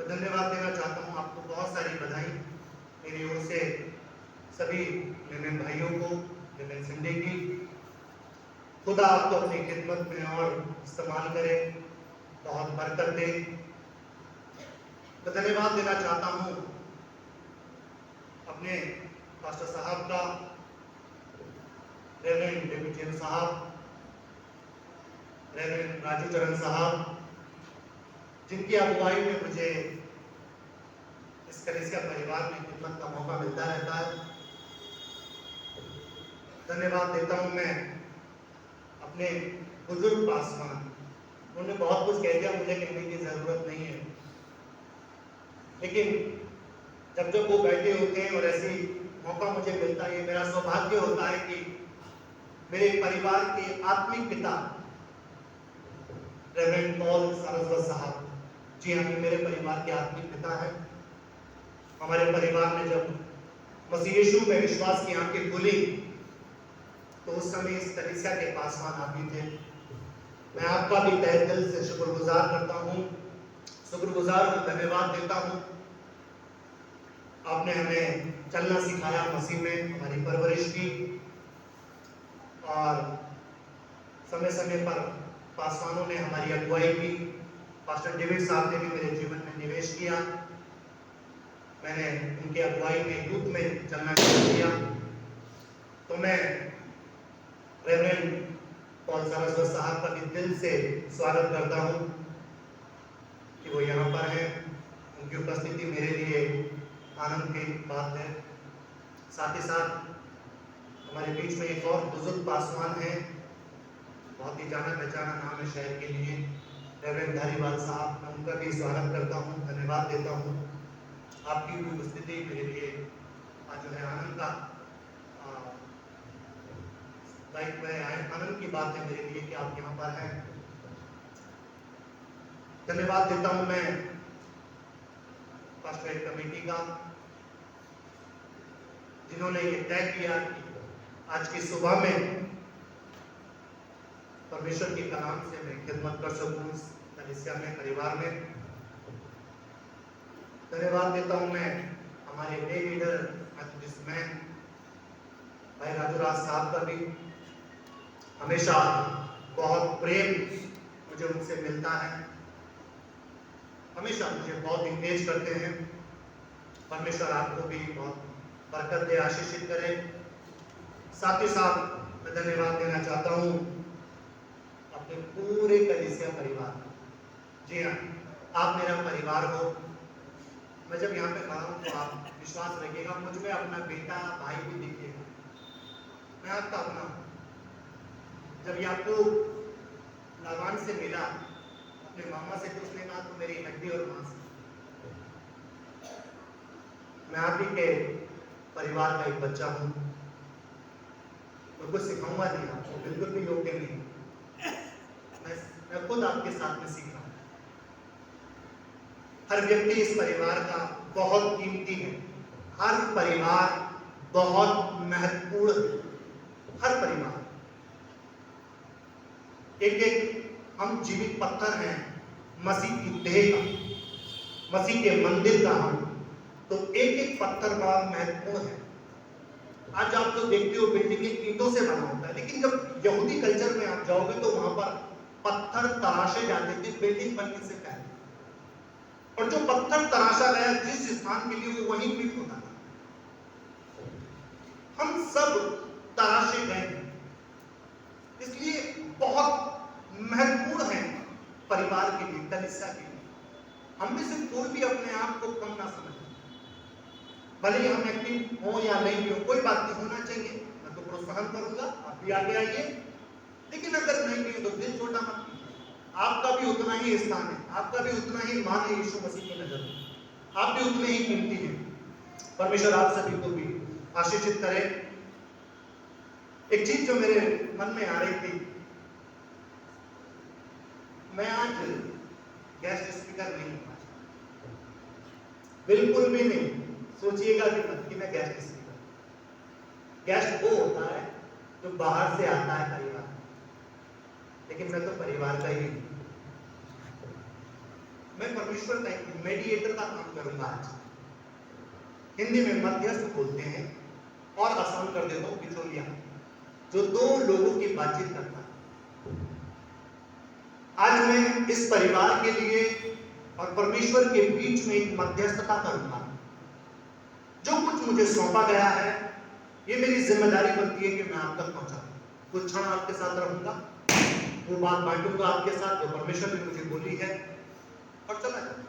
धन्यवाद देना चाहता हूँ आपको, बहुत सारी बधाई मेरी ओर से सभी लेमेन भाइयों को, लेमेन संडे की। खुदा आपको अपनी खिदमत में और इस्तेमाल करे, बहुत बरकत दे। तो धन्यवाद देना चाहता हूँ अपने पास्टर साहब का, रेवरेंड डेविड साहब, रेवरेंड राजू चरण साहब, जिनकी अगुवाई में मुझे इस कलीसिया परिवार में खिदमत का मौका मिलता रहता है। धन्यवाद देता हूं मैं अपने बुजुर्ग पासवान, उन्होंने बहुत कुछ कह दिया, मुझे कहने की जरूरत नहीं है, लेकिन जब जब वो बैठे होते हैं और ऐसी मौका मुझे मिलता है, मेरा सौभाग्य होता है कि मेरे परिवार के आत्मिक पिता रेवरेंड पॉल सारस्वत साहब, जी हाँ, मेरे परिवार के आत्मिक पिता है। हमारे परिवार में जब मसीह यीशु में विश्वास की आंखें खुली तो उस समय इस कलीसिया के पासवान आप ही थे। मैं आपका भी तहे दिल से शुक्रगुजार करता हूँ, शुक्रगुजार हूँ, धन्यवाद देता हूँ। आपने हमें चलना सिखाया मसीह में, हमारी परवरिश की, और समय समय पर पासवानों ने हमारी अगुवाई की। पास्टर डेविड साहब ने भी मेरे जीवन में निवेश किया, मैंने उनकी अगुवाई में यूथ में चलना शुरू किया। तो मैं रेवरेंड पॉल सारस्वत साहब का भी दिल से स्वागत करता हूँ कि वो यहाँ पर हैं। उनकी उपस्थिति मेरे लिए आनंद की बात है। साथ ही साथ हमारे बीच में एक और बुजुर्ग पासवान हैं, बहुत ही जाना पहचाना नाम है शहर के लिए, रेवरेंड धारीवाल साहब। मैं उनका भी स्वागत करता हूँ, धन्यवाद देता हूँ। आपकी भी उपस्थिति मेरे लिए आज जो है आनंद का आनंद की बात है मेरे लिए कि आप यहाँ पर हैं। धन्यवाद देता हूँ मैं पास्टरेट कमेटी का, जिन्होंने ये तय किया कि आज की सुबह में परमेश्वर के कलाम से मैं खिदमत कर सकूँ इस कलीसिया में, परिवार में। धन्यवाद देता हूँ मैं हमारे डे लीडर मेथोडिस्ट मैन भाई राजू राज साहब का भी। हमेशा बहुत प्रेम मुझे उनसे मिलता है, हमेशा मुझे बहुत इंकरेज करते हैं। परमेश्वर आपको भी बहुत बरकत दे, आशीषित करे। साथ ही साथ मैं धन्यवाद देना चाहता हूँ अपने पूरे कलीसिया परिवार को। जी हाँ, आप मेरा परिवार हो। मैं जब यहाँ पे खड़ा हूँ तो आप विश्वास रखिएगा, मुझ में अपना बेटा भाई भी दिखिएगा, मैं आपका अपना हूँ। जब याकूब लाबान से मिला अपने मामा से, तो उसने कहा तो मेरी हड्डी और मांस। मैं आप ही के परिवार का एक बच्चा हूँ, मैं कुछ सिखाऊंगा नहीं आपको, बिल्कुल भी योग्य नहीं। मैं खुद आपके साथ में सीख रहा हूँ। हर व्यक्ति इस परिवार का बहुत कीमती है, हर परिवार बहुत महत्वपूर्ण है। हर परिवार एक एक, हम जीवित पत्थर हैं मसीह की देह का, मसीह के मंदिर का हम, तो एक एक पत्थर बड़ा महत्वपूर्ण है। आज आप जो देखते हो बिल्डिंग ईंटों से बना होता है, लेकिन जब यहूदी कल्चर में आप जाओगे तो वहां पर पत्थर तराशे जाते थे बिल्डिंग बनने से पहले, और जो पत्थर तराशा गया जिस स्थान के लिए वो वहीं फिट होता था। हम सब तराशे गए, इसलिए बहुत महत्वपूर्ण है परिवार के लिए, कलीसिया के लिए। हम में से कोई भी अपने आप को कम ना समझे, भले ही हम एक्टिव हो या नहीं भी हो, कोई बात नहीं, होना चाहिए। मैं तो प्रोत्साहन करूंगा, आप भी आगे आइए, लेकिन अगर नहीं भी तो दिल छोटा मत कीजिए। आपका भी उतना ही स्थान है, आपका भी उतना ही मान है यीशु मसीह की नजर में, आप भी उतने ही कीमती हैं। परमेश्वर आप सभी को भी आशीषित करे। एक चीज जो मेरे मन में आ रही थी, मैं आज गेस्ट स्पीकर नहीं हूं, बिल्कुल भी नहीं, सोचिएगा कि मैं गेस्ट स्पीकर। गेस्ट वो होता है जो बाहर से आता है परिवार, लेकिन मैं तो परिवार का ही हूं। मैं परमेश्वर का एक मेडिएटर का काम करूंगा आज। हिंदी में मध्यस्थ बोलते हैं, और आसान कर देता हूं बिचौलिया, जो दो लोगों की बातचीत करता है। आज मैं इस परिवार के लिए और परमेश्वर के बीच में एक मध्यस्थता करूंगा। जो कुछ मुझे सौंपा गया है, ये मेरी जिम्मेदारी बनती है कि मैं आप तक पहुंचाऊं। कुछ क्षण आपके साथ रहूंगा, वो बात बांटूंगा आपके साथ जो परमेश्वर ने मुझे बोली है, और चला जाऊंगा।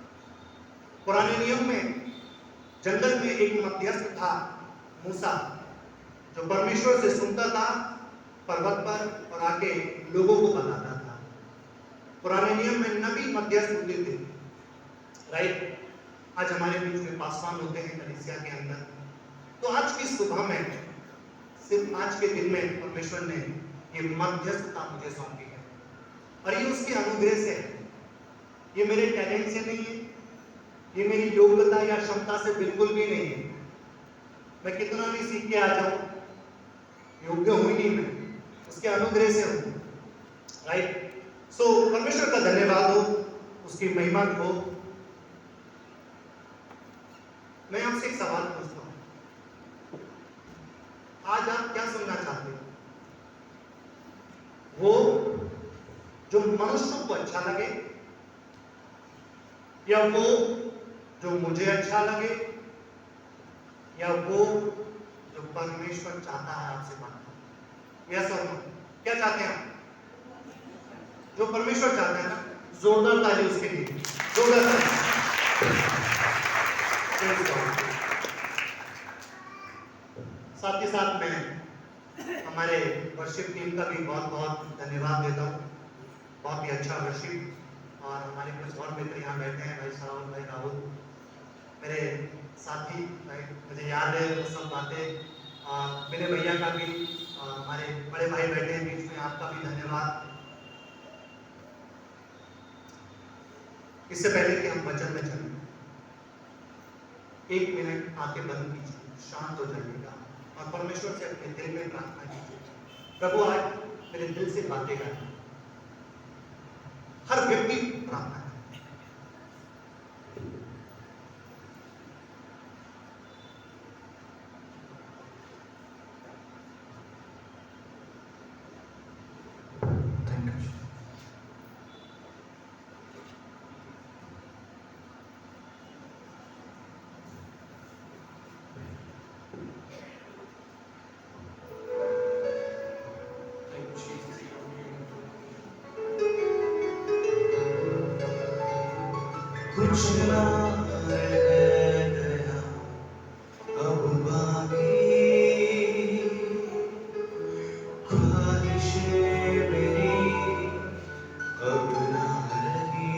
पुराने नियम में जंगल में एक मध्यस्थ था, मूसा, जो परमेश्वर से सुनता था पर्वत पर और आके लोगों को बताता था। पुराने नियम में नबी मध्यस्थ होते थे, राइट। आज हमारे बीच में पासवान होते हैं कलीसिया के अंदर। तो आज की सुबह में, सिर्फ आज के दिन में परमेश्वर ने ये मध्यस्थता मुझे सौंपी है, और ये उसके अनुग्रह से है। ये मेरे टैलेंट से नहीं है, ये मेरी योग्यता या क्षमता से बिल्कुल भी नहीं है। मैं कितना भी सीख के आ जाऊं, योग्य हूं ही नहीं मैं, उसके अनुग्रह से हूं, राइट। सो परमेश्वर का धन्यवाद हो, उसकी महिमा हो। मैं आपसे एक सवाल पूछता हूं, आज आप क्या सुनना चाहते हो? वो जो मनुष्य को अच्छा लगे, या वो जो मुझे अच्छा लगे, या वो जो परमेश्वर चाहता है आपसे मांगना? यस और नो, क्या चाहते हैं आप? जो परमेश्वर चाहता है ना, जोरदार ताली उसके लिए, जोरदार ताली। साथ ही साथ मैं हमारे वर्शिप टीम का भी बहुत बहुत धन्यवाद देता हूँ। बहुत ही अच्छा वर्शिप, और हमारे कुछ और मित्र यहाँ बैठे हैं, भाई साहब, भाई राहुल, मेरे साथी, भाई, मुझे याद है वो सब बातें। मेरे भैया का भी, हमारे बड़े भाई बैठे हैं बीच में, आपका भी धन्यवाद। इससे पहले कि हम वचन में चलें, एक मिनट आंखें बंद कीजिए, शांत हो जाइएगा और परमेश्वर से अपने दिल में प्रार्थना कीजिए। प्रभु, आज मेरे दिल से बातें करना। हर व्यक्ति प्रार्थना करे। कुछ ना रह गया अब बाकी, ख्वाहिशें मेरी अब ना रही,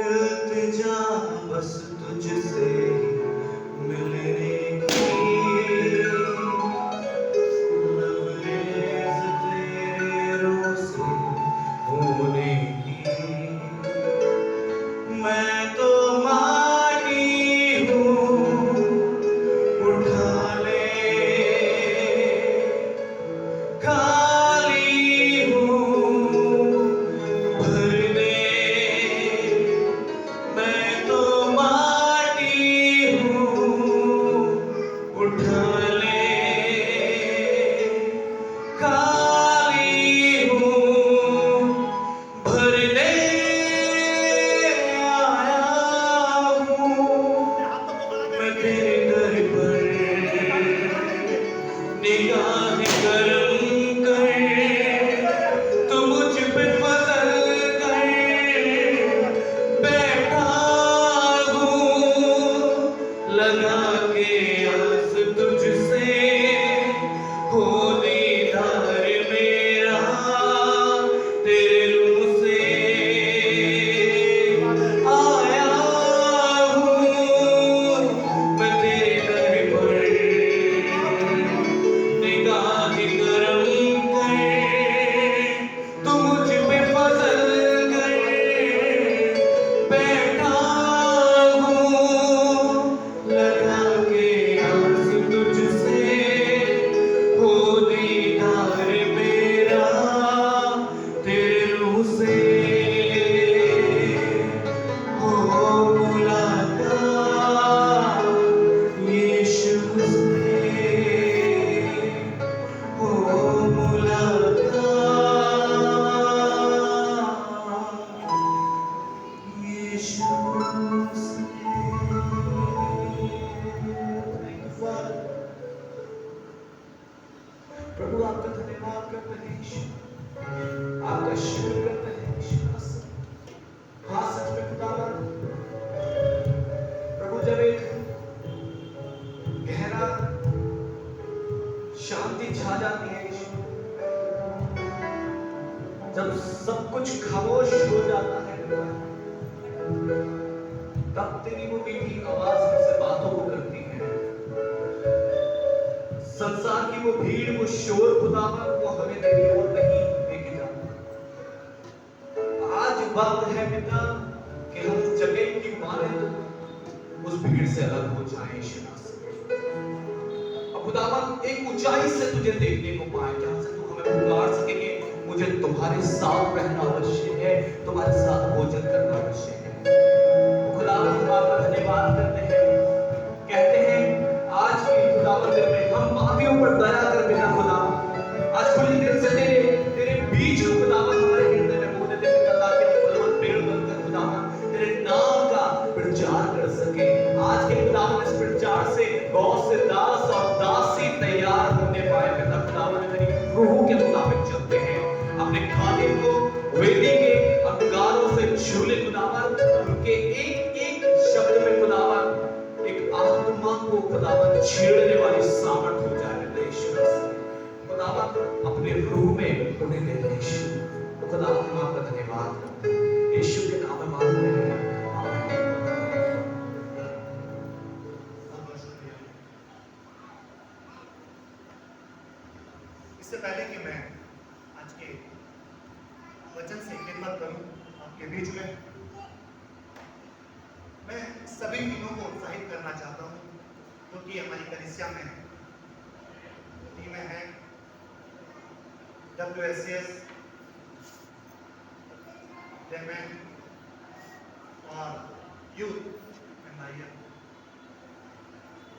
इल्तिजा बस तुझसे मिलने की, लबरेज तेरे रोज़ से होने की। मैं खामोश हो जाता है तब तेरी वो मीठी आवाज हमसे बातों को करती है। संसार की वो भीड़, वो शोर खुदावन, वो हमें तेरी ओर नहीं लेके जाता। आज वक्त है पिता कि हम जगह की माने तो उस भीड़ से अलग हो जाएं यीशु मसीह। अब खुदावन एक ऊंचाई से तुझे देखने को पाए जहां से तू हमें पुकार सके कि मुझे तुम्हारे साथ रहना आवश्यक है, तुम्हारे साथ भोजन करना आवश्यक है। तो खुदावन हम आपका धन्यवाद करते हैं, कहते हैं आज की खुदावन दिन में हम पापियों पर दया कर बिना खुदा आज खुले दिल से तेरे बीच में खुदावन हमारे हृदय में बोले दे पिता कि हम खुदावन पेड़ बनकर खुदावन तेरे नाम का प्रचार कर सके। आज के खुदावन इस प्रचार से बहुत से दास और दासी तैयार होने पाए पिता खुदावन तेरी रूह के मुताबिक चलते हैं। अपने खादिम को वेदी के अंगारों से छूले खुदावन, उनके एक एक शब्द में खुदावन एक आत्मा को खुदावन छेड़ने वाली सामर्थ हो जाए यीशु मसीह। खुदावन अपने रूह में उन्हें ले ले यीशु। तो खुदावन हम आपका धन्यवाद करते हैं यीशु के नाम में मांगते हैं, आमीन। बहुत शुक्रिया। इससे पहले कि मैं आज के वचन से खिदमत करूं आपके बीच में, मैं सभी टीमों को उत्साहित करना चाहता हूं क्योंकि हमारी कलीसिया में टीमें हैं WSCS, जेमेन और यूथ एम्पायर।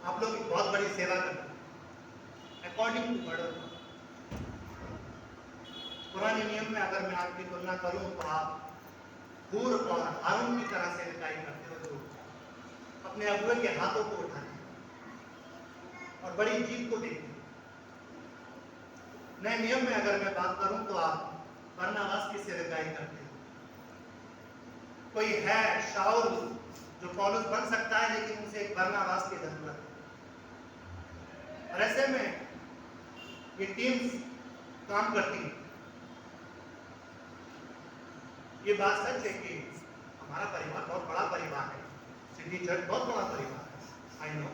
आप लोग एक बहुत बड़ी सेवा करते हैं according to word of God. पुराने नियम में अगर मैं आपकी तुलना करूं तो आप हूर और हारून की तरह से सेवकाई करते हो, जो अपने अगुए के हाथों को उठाते हैं और बड़ी जीत को देखते हैं। नए नियम में अगर मैं बात करूं तो आप बरनबास की सेवकाई करते हो। कोई है शाऊल जो पौलुस बन सकता है, लेकिन उसे एक बरनबास की जरूरत है। और ऐसे में ये टीम्स काम करती है। ये बात सच है कि हमारा परिवार बहुत बड़ा परिवार है, सिटी चर्च बहुत बड़ा परिवार है, आई नो,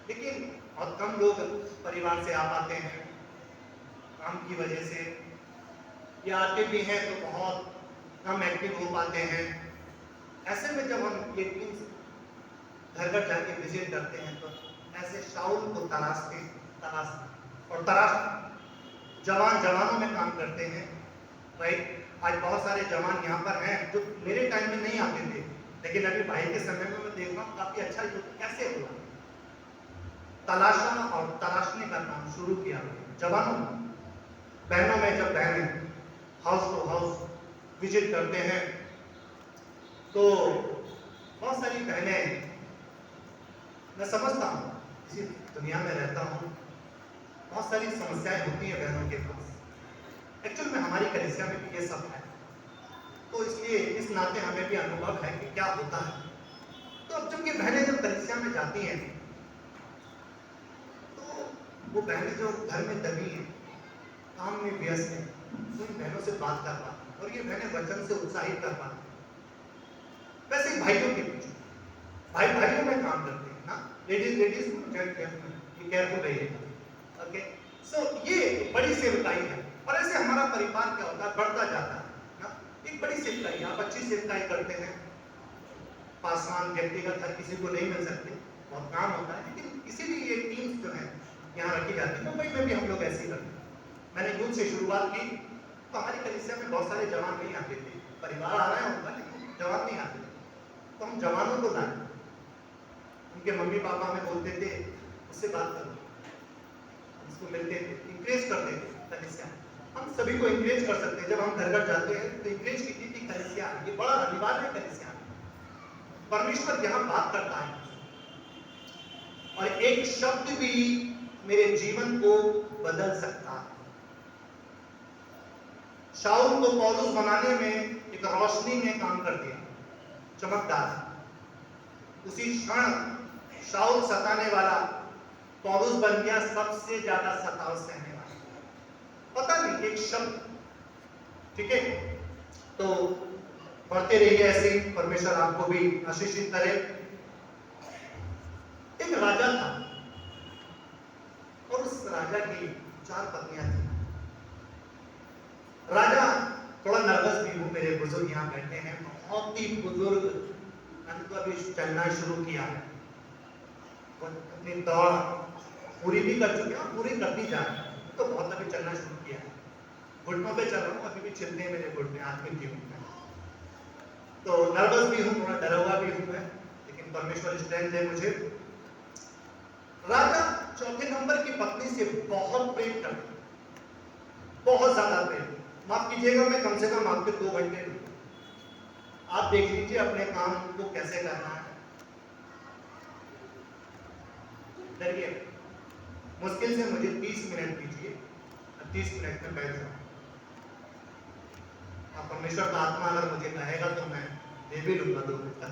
लेकिन बहुत कम लोग परिवार से आ पाते हैं काम की वजह से, या आते भी हैं तो बहुत कम एक्टिव हो पाते हैं। ऐसे में जब हम ये टीम्स घर घर जाके विजिट करते हैं तो ऐसे शाऊल को तलाशते जवानों में काम करते हैं, राइट। आज बहुत सारे जवान यहाँ पर हैं जो मेरे टाइम में नहीं आते थे, लेकिन अभी भाई के समय में मैं देख रहा हूँ काफी अच्छा युद्ध कैसे हुआ। तलाशना और तलाशने का काम शुरू किया जवानों ने। बहनों में जब बहनें हाउस टू हाउस विजिट करते हैं तो बहुत सारी बहनें, मैं समझता हूँ इसी दुनिया में रहता हूँ, बहुत सारी समस्याएं होती हैं बहनों के पास। एक्चुअल में हमारी कलीसिया में भी ये सब है, तो इसलिए इस नाते हमें भी अनुभव है कि क्या होता है। तो अब जब ये बहनें जब कलीसिया में जाती हैं तो वो बहनें जो घर में दबी हैं, काम में व्यस्त हैं, तो इन बहनों से बात कर पाती हैं और ये बहनें वचन से उत्साहित कर पाती हैं। वैसे ही भाइयों के बीच भाइयों में काम करते हैं ना, लेडीज केयरफुल रहिएगा, ओके। सो ये बड़ी सेवकाई है और ऐसे हमारा परिवार क्या होता है, बढ़ता जाता है ना। एक बड़ी सेवकाई, आप अच्छी सेवकाई करते हैं, पासवान व्यक्तिगत हर किसी को नहीं मिल सकते, बहुत काम होता है, लेकिन इसीलिए ये टीम्स जो है यहाँ रखी जाती है। मुंबई में भी हम लोग ऐसे ही करते हैं। मैंने यूथ से शुरुआत की तो हमारी कलीसिया में बहुत सारे जवान नहीं आते थे, परिवार आ रहे होगा लेकिन जवान नहीं आते थे, तो हम जवानों को लाए, उनके मम्मी पापा हमें बोलते थे उससे बात करो, उसको मिलते थे, इंकरेज करते थे। कलीसिया हम सभी को इंकरेज कर सकते हैं, जब हम घर घर जाते हैं तो इंकरेज की थी कलीसिया, ये बड़ा अनिवार्य है। कलीसिया परमेश्वर यहाँ बात करता है और एक शब्द भी मेरे जीवन को बदल सकता है। शाऊल को पौलुस बनाने में एक रोशनी ने काम कर दिया, चमकदार। उसी क्षण शाऊल सताने वाला पौलुस बन गया सबसे ज्यादा सताव सहने वाला। पता नहीं एक शब्द, ठीक है। तो बढ़ते रहिए ऐसे ही, परमेश्वर आपको भी आशीषित करे। एक राजा था और उस राजा की 4 पत्नियां थी। राजा, थोड़ा नर्वस भी हूं, मेरे बुजुर्ग यहाँ बैठे हैं, बहुत ही बुजुर्ग, मैंने तो अभी चलना शुरू किया है, अपनी दौड़ पूरी भी कर चुके हैं, पूरी करती जा रहे हैं, तो बहुत अभी चलना शुरू किया है, घुटनों पे चल रहा हूँ, अभी भी छिलते हैं मेरे घुटने, हाथ में क्यों, तो नर्वस भी हूँ, थोड़ा डरा हुआ भी हूँ मैं, लेकिन परमेश्वर स्ट्रेंथ है मुझे। राजा 4थे नंबर की पत्नी से बहुत प्रेम करता, बहुत ज्यादा प्रेम। माफ कीजिएगा, मैं कम से कम आपके 2 घंटे लूं, आप देख लीजिए अपने काम को कैसे करना है। डरिए, मुश्किल से मुझे 30 मिनट दीजिए, 30 मिनट में बैठ जाऊं। परमेश्वर का आत्मा अगर मुझे कहेगा तो मैं दे भी लूंगा 2 घंटा।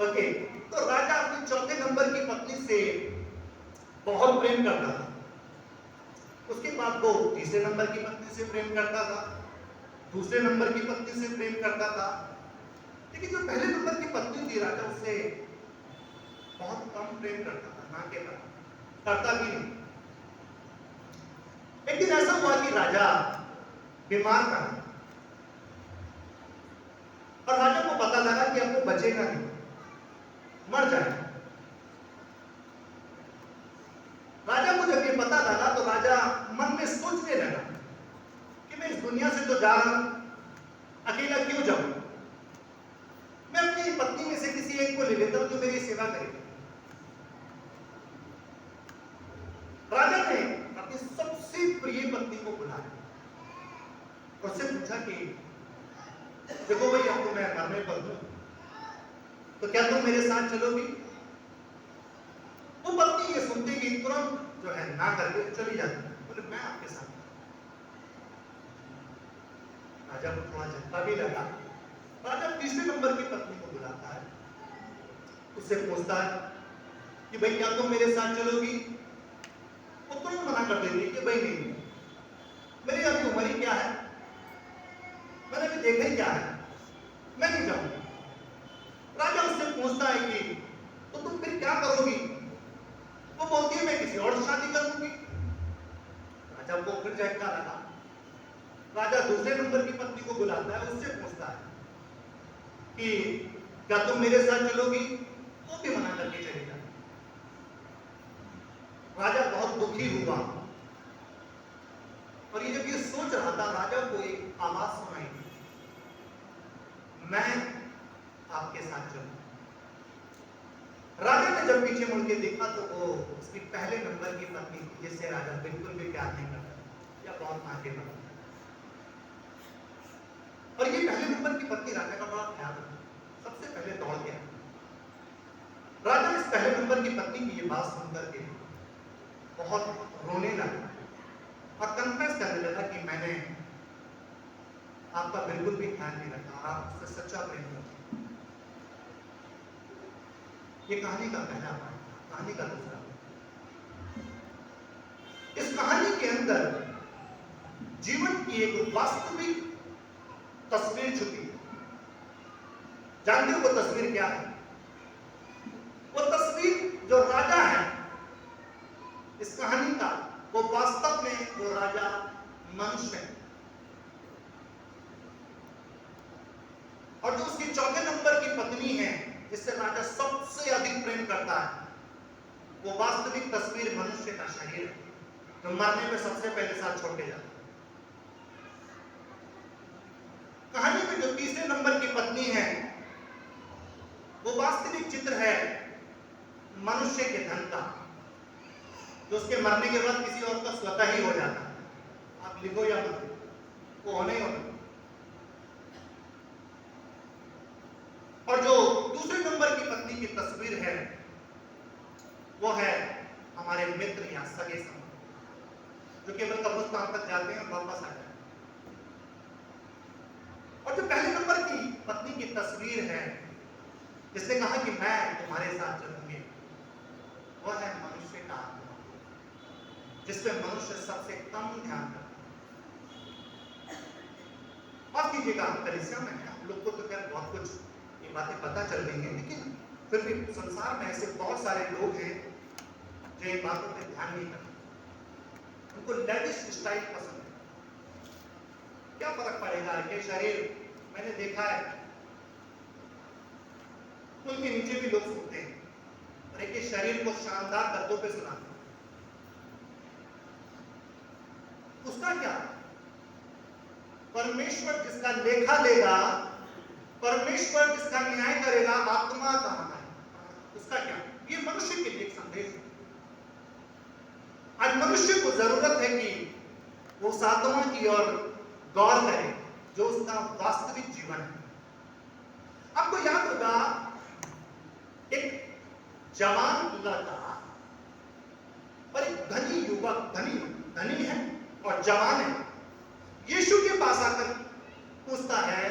ओके, तो राजा अपनी 4थे नंबर की पत्नी से बहुत प्रेम करता था। उसके बाद वो 3रे नंबर की पत्नी से प्रेम करता था, 2रे नंबर की पत्नी से प्रेम करता था, लेकिन जो पहले नंबर की पत्नी थी, राजा उससे बहुत कम प्रेम करता था, ना के बराबर, करता भी नहीं। एक दिन ऐसा हुआ कि राजा बीमार था और राजा को पता लगा कि अब वो बचेगा नहीं, मर जाएगा। राजा को जब ये पता लगा तो राजा मन में सोचने लगा कि मैं इस दुनिया से तो जा रहा हूं, अकेला क्यों जाऊं, मैं अपनी पत्नी में से किसी एक को ले लेता हूं जो मेरी सेवा करेगा। राजा ने अपनी सबसे प्रिय पत्नी को बुलाया और उससे पूछा कि देखो भाई, अब तो मैं मरने पर हूं, तो क्या तुम मेरे साथ चलोगी? वो पत्नी ये सुनते ही तुरंत जो है ना करके चली जाती, बोले मैं आपके साथ। राजा को थोड़ा झटका भी लगा। राजा 3रे नंबर की पत्नी को बुलाता है, उससे पूछता है कि भाई क्या तुम मेरे साथ चलोगी? वो तुरंत मना कर देती है कि भाई नहीं, मेरी अभी उम्र ही क्या है, मैंने अभी देखा ही क्या है, मैं नहीं जाऊंगा। राजा उससे पूछता है कि तो तुम फिर क्या करोगी? वो बोलती है मैं किसी और से शादी करूंगी। राजा को फिर झटका लगा। राजा 2रे नंबर की पत्नी को बुलाता है, उससे पूछता है कि क्या तुम मेरे साथ चलोगी? वो भी मना करके चली जाती। राजा बहुत दुखी हुआ और ये जब ये सोच रहा था, राजा को एक आवाज सुनाई दी, मैं आपके साथ चलूं। राजा ने जब पीछे मुड़ के देखा तो वो उसकी पहले नंबर की पत्नी थी, जिससे राजा बिल्कुल भी प्यार नहीं करता या बहुत आगे बढ़ा। और ये पहले नंबर की पत्नी राजा का बड़ा ख्याल रखती, सबसे पहले दौड़ गया। राजा इस पहले नंबर की पत्नी की ये बात सुनकर के बहुत रोने लगा और कन्फेस करने लगा कि मैंने आपका बिल्कुल भी ख्याल नहीं रखा, आप उससे सच्चा प्रेम करते। ये कहानी का पहला पार्ट, कहानी का दूसरा। इस कहानी के अंदर जीवन की एक वास्तविक तस्वीर छुपी है। जानते हो वो तस्वीर क्या है? वो तस्वीर जो राजा है इस कहानी का, वो वास्तव में वो राजा मनुष्य है। और जो उसकी 4थे नंबर की पत्नी है, जिससे राजा सबसे अधिक प्रेम करता है, वो वास्तविक तस्वीर मनुष्य का शरीर है, जो मरने में सबसे पहले साथ छोड़ के जाता है। कहानी में जो 3रे नंबर की पत्नी है, वो वास्तविक चित्र है मनुष्य के धन का, जो उसके मरने के बाद किसी और का स्वतः ही हो जाता है। आप लिखो या मत लिखो, वो होने ही होना। और जो 2रे नंबर की पत्नी की तस्वीर है, वो है हमारे मित्र या सगे संबंधी, जो केवल कब्रिस्तान तक जाते हैं और वापस आ जाते हैं। और जो पहले नंबर की पत्नी की तस्वीर है, जिसने कहा कि मैं तुम्हारे साथ चलूंगी, वह है मनुष्य का आत्मा, जिसपे मनुष्य सबसे कम ध्यान करता है। माफ कीजिएगा, हम कलीसिया में हैं, हम लोग को तो खैर बहुत कुछ ये बातें पता चल रही हैं, लेकिन फिर भी संसार में ऐसे बहुत सारे लोग हैं जो इन बातों पे ध्यान नहीं करते। उनको लेविश स्टाइल पसंद है। क्या फर्क पड़ेगा? ये शरीर, मैंने देखा है पुल के नीचे भी लोग सोते हैं और एक शरीर को शानदार गद्दों पे सुनाते हैं। उसका क्या? परमेश्वर जिसका लेखा लेगा, परमेश्वर जिसका न्याय करेगा, आत्मा कहां है, उसका क्या? ये मनुष्य के लिए एक संदेश है। आज मनुष्य को जरूरत है कि वो उस आत्मा की ओर गौर करे जो उसका वास्तविक जीवन है। आपको याद होगा एक जवान लड़का और एक धनी युवक, धनी है और जवान है, यीशु के पास आकर पूछता है,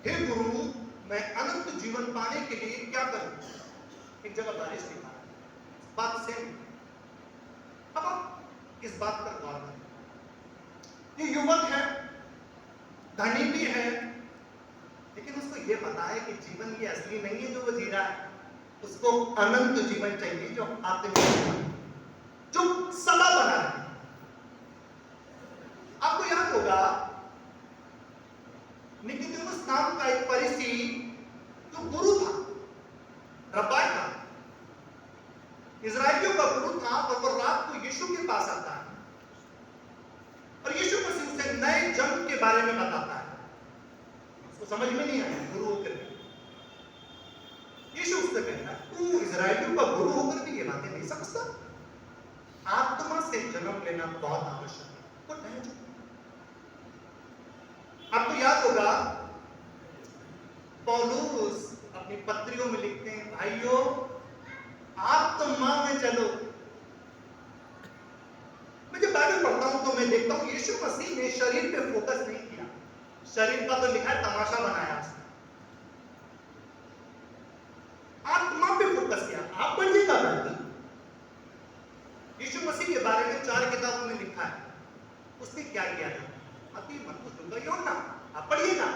हे गुरु, मैं अनंत जीवन पाने के लिए क्या करूं? एक जगह बारिश लिखा है, बात सेम। अब आप इस बात पर गौर करें। ये युवक है, धनी भी है, लेकिन उसको ये पता है कि जीवन ये असली नहीं है जो वो जी रहा है। उसको अनंत जीवन चाहिए, जो आत्मिक जीवन, जो सदा बना रहे। आपको याद होगा निकोदेमुस नाम का एक फरीसी जो गुरु था, रब्बाई था, इजराइलियों का गुरु था, और वो रात को यीशु के पास आता है और यीशु मसीह उसे नए जन्म के बारे में बताता है। उसको समझ में नहीं आया गुरु होकर भी। यीशु उससे कहता है, तू इजराइलियों का गुरु होकर भी ये बातें नहीं समझता? आत्मा से जन्म लेना बहुत आवश्यक है। तो नया जन्म। आपको याद होगा पौलुस अपनी पत्रियों में लिखते हैं, भाइयों आत्मा में चलो। मैं जब बाइबल पढ़ता हूं तो मैं देखता हूं यीशु मसीह ने शरीर पे फोकस नहीं किया। शरीर का तो लिखा है तमाशा बनाया उसने, आत्मा पे फोकस किया। आप पढ़िएगा बाइबल, यीशु मसीह के बारे में 4 किताबों में लिखा है। उसने क्या किया था? मत्ती, मरकुस, लूका, यूहन्ना, आप पढ़िएगा।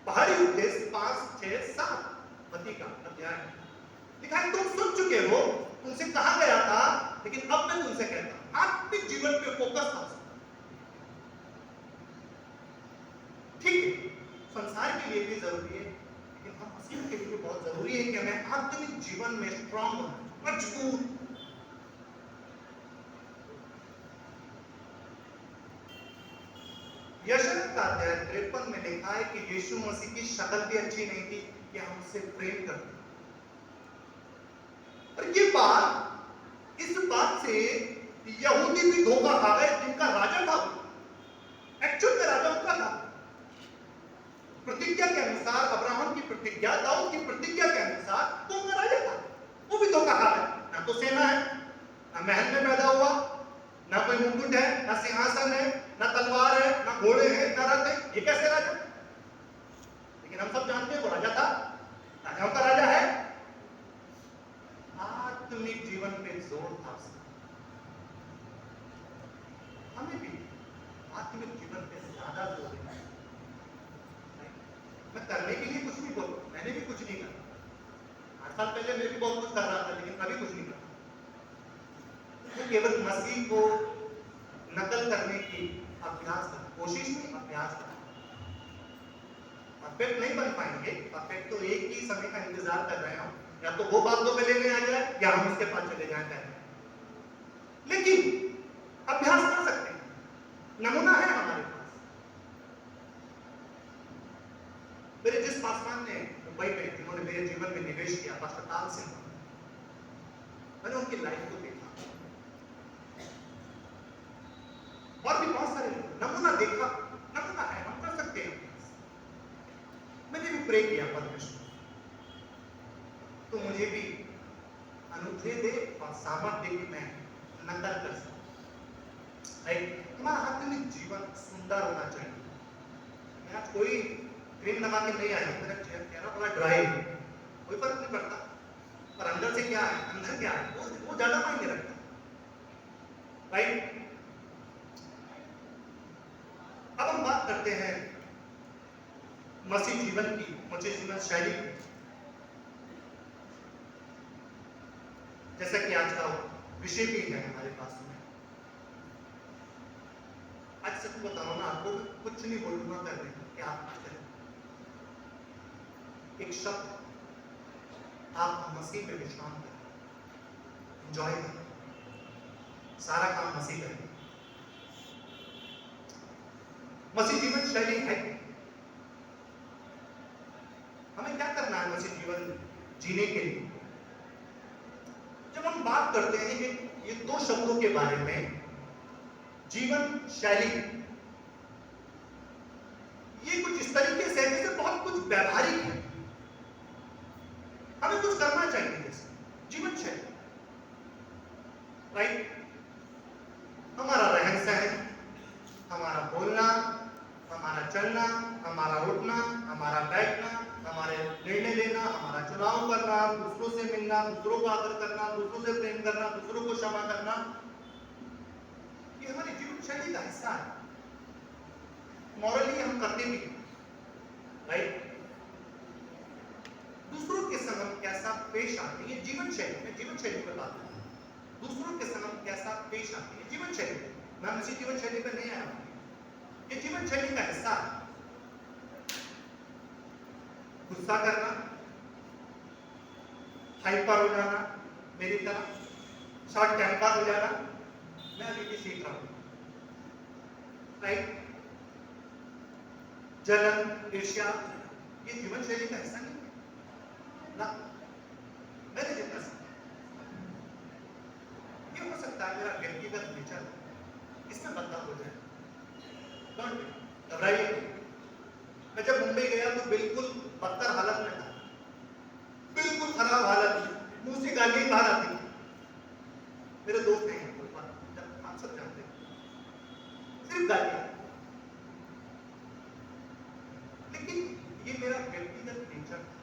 बाहरी उपदेश 5, 6, 7 मत्ती का अध्याय लिखा है, तुम सुन चुके हो, तुमसे कहा गया था, लेकिन अब मैं तुमसे कहता हूं। आत्मिक जीवन पे फोकस था। ठीक है, संसार के लिए भी जरूरी है, लेकिन हम मसीह के लिए बहुत जरूरी है कि हमें आत्मिक जीवन में स्ट्रांग होना, मजबूत। यशायाह का अध्याय 53 में लिखा है कि यीशु मसीह की शक्ल भी अच्छी नहीं थी कि हम उससे प्रेम करते। और ये बात, इस बात से यहूदी भी धोखा खा गए, जिनका राजा था, एक्चुअल में राजा उनका था। प्रतिज्ञा के अनुसार, अब्राहम की प्रतिज्ञा, दाऊद की प्रतिज्ञा के अनुसार वो उनका राजा था। वो भी धोखा खा गए। ना तो सेना है, ना महल में पैदा हुआ, ना कोई मुकुट है, ना सिंहासन है, ना तलवार है, ना घोड़े हैं, ना रथ है। ये कैसे राजा? लेकिन हम सब जानते हैं वो राजा था, राजाओं का राजा है। आत्मिक जीवन पे जोर था उसका। हमें भी आत्मिक जीवन पे ज्यादा जोर है। मैं करने के लिए कुछ नहीं बोल, मैंने भी कुछ नहीं करा। 8 साल पहले मैं भी बहुत कुछ कर रहा था, लेकिन कभी कुछ नहीं करा। तो केवल मसीह को नकल करने की अभ्यास कर, कोशिश नहीं, अभ्यास कर। परफेक्ट नहीं बन पाएंगे, परफेक्ट तो एक ही समय का इंतजार कर रहे हैं। या तो वो बातों पे लेने आ जाए या हम उसके पास चले जाए पहले। लेकिन अभ्यास कर सकते हैं, नमूना है हमारे पास। मेरे जिस पासवान ने मुंबई में, जिन्होंने मेरे जीवन में निवेश किया, पास्टर ताल सिंह, मैंने उनकी लाइफ को देखा। और भी बहुत सारे नमूना देखा, नमूना है, हम कर सकते हैं। मैंने भी प्रे किया, परमेश्वर तो मुझे भी अनुग्रह दे और सामर्थ्य दे कि मैं नकल कर सकूं। तुम्हारा आत्मिक जीवन सुंदर होना चाहिए। मैं आज कोई क्रीम लगा के नहीं आया, मेरा चेहरा बड़ा ड्राई है, कोई फर्क नहीं पड़ता, पर अंदर से क्या है, अंदर क्या है, वो ज्यादा मायने रखता है। अब हम बात करते हैं मसीह जीवन की, मसीह जीवन शैली की। जैसा कि आज का विषय भी है हमारे पास में। आज सच बताओ ना, आपको कुछ नहीं बोलूंगा करने कि आप करें। एक शब्द, आप मसीह पे विश्राम करें, एंजॉय करें, सारा काम मसीह करें। मसीह जीवन शैली है। हमें क्या करना है मसीह जीवन जीने के लिए? जब हम बात करते हैं कि ये दो शब्दों के बारे में, जीवन शैली, ये कुछ इस तरीके से है जैसे बहुत कुछ व्यवहारिक है, हमें कुछ करना चाहिए। जैसे जीवन शैली, राइट? हमारा रहन सहन, हमारा बोलना, हमारा चलना, हमारा उठना, हमारा बैठना, हमारे निर्णय लेना, हमारा चुनाव करना, दूसरों से मिलना, दूसरों को आदर करना, दूसरों से प्रेम करना, दूसरों को क्षमा करना, ये हमारी जीवन शैली का हिस्सा है। मॉरली हम करते भी, राइट? दूसरों के संग हम कैसा पेश आते हैं, ये जीवन शैली में, जीवन शैली पर बात है। दूसरों के संग हम कैसा पेश आते हैं, जीवन शैली। मैं इसी जीवन शैली पर नहीं आया हूं, ये जीवन शैली का हिस्सा है। गुस्सा करना, हाइपर हो जाना, मेरी तरह शॉर्ट टेम्पर हो जाना, मैं अभी भी सीख रहा हूं, राइट? जलन, ईर्ष्या, ये जीवन शैली का हिस्सा नहीं है ना। मैंने जितना ये हो सकता है मेरा व्यक्तिगत नेचर, इसमें बदलाव हो जाए। घबराइए। मैं जब मुंबई गया तो बिल्कुल बदतर हालत में था, बिल्कुल खराब हालत, मुंह से गाली बाहर आती थी। मेरे दोस्त हैं, आप सब जानते हैं, सिर्फ गालियां। लेकिन ये मेरा व्यक्तिगत नेचर था,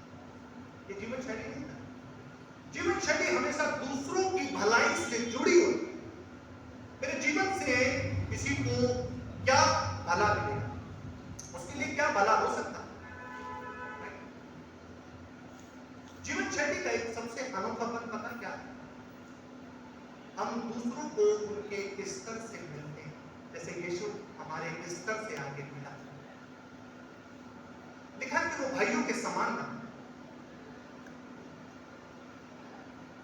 ये जीवन शैली नहीं था। जीवन शैली हमेशा दूसरों की भलाई से जुड़ी होती है। मेरे जीवन से किसी को क्या भला मिलेगा, उसके लिए क्या भला हो सकता है। जीवन शैली का एक सबसे अनोखापन पता क्या है? हम दूसरों को उनके स्तर से मिलते हैं, जैसे यीशु हमारे स्तर से आगे मिला, लिखा कि वो भाइयों के समान था।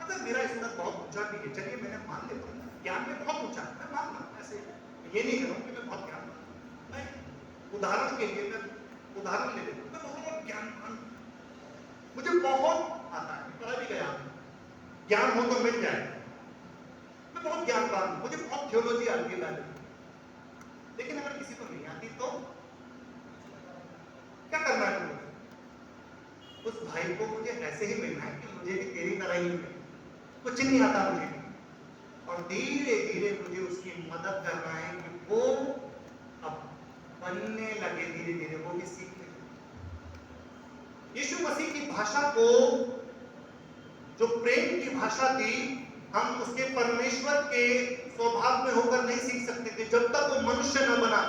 अगर मेरा स्तर बहुत ऊंचा भी है, चलिए मैंने मान लेता हूँ, ज्ञान में बहुत ऊंचा है, मैं मान लूँ, ऐसे ये नहीं करूँ कि मैं बहुत ज्ञान, मैं उदाहरण के लिए मैं उदाहरण ले लेता हूँ, मैं बहुत ज्ञानवान, मुझे बहुत आता है, पढ़ा भी गया, ज्ञान हो तो मिल जाए, मैं बहुत ज्ञानवान हूँ, मुझे बहुत थियोलॉजी आती है बाइबल। लेकिन अगर किसी को नहीं आती तो क्या करना है मुझे? उस भाई को मुझे ऐसे ही मिलना है कि मुझे भी तेरी तरह ही मिले, कुछ नहीं आता मुझे भी, और धीरे धीरे मुझे उसकी मदद करना है कि वो अब बनने लगे, धीरे धीरे वो भी सीखने लगे। यीशु मसीह की भाषा को, जो प्रेम की भाषा थी, हम उसके परमेश्वर के स्वभाव में होकर नहीं सीख सकते थे जब तक वो मनुष्य न बना।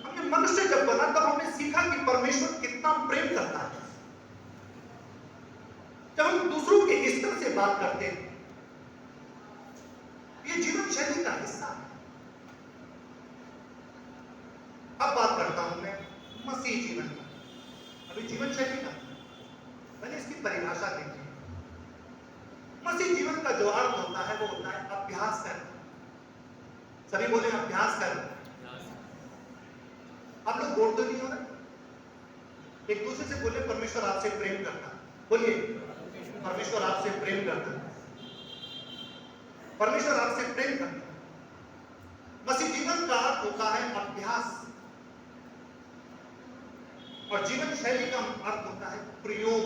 हमने मनुष्य जब बना तब हमने सीखा कि परमेश्वर कितना प्रेम करता है। जब हम दूसरों के स्तर से बात करते हैं, ये जीवन शैली का हिस्सा है। अब बात करता हूं मैं मसीह जीवन का, अभी जीवन शैली का मैंने इसकी परिभाषा देखी। मसीह जीवन का जो अर्थ होता है वो होता है अभ्यास करना। सभी बोले अभ्यास करना। आप लोग बोल तो नहीं हो रहे? एक दूसरे से बोले परमेश्वर आपसे प्रेम करता। बोलिए परमेश्वर आपसे प्रेम करता। परमेश्वर आपसे प्रेम करता। मसीह जीवन का अर्थ होता है अभ्यास, और जीवन शैली का अर्थ होता है प्रयोग,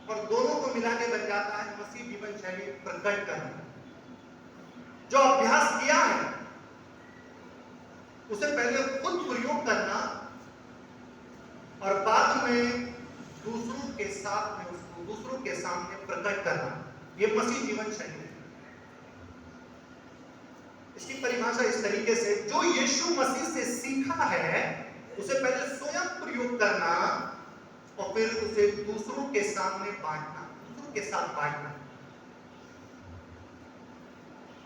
और दोनों को मिला के बन जाता है मसीह जीवन शैली प्रकट करना। जो अभ्यास किया है उसे पहले खुद प्रयोग करना और बाद में दूसरों के साथ में उसको दूसरों के सामने प्रकट करना, यह मसीह जीवन शैली है। इसकी परिभाषा इस तरीके से, जो यीशु मसीह से सीखा है उसे पहले स्वयं प्रयोग करना और फिर उसे दूसरों के सामने बांटना, दूसरों के साथ बांटना।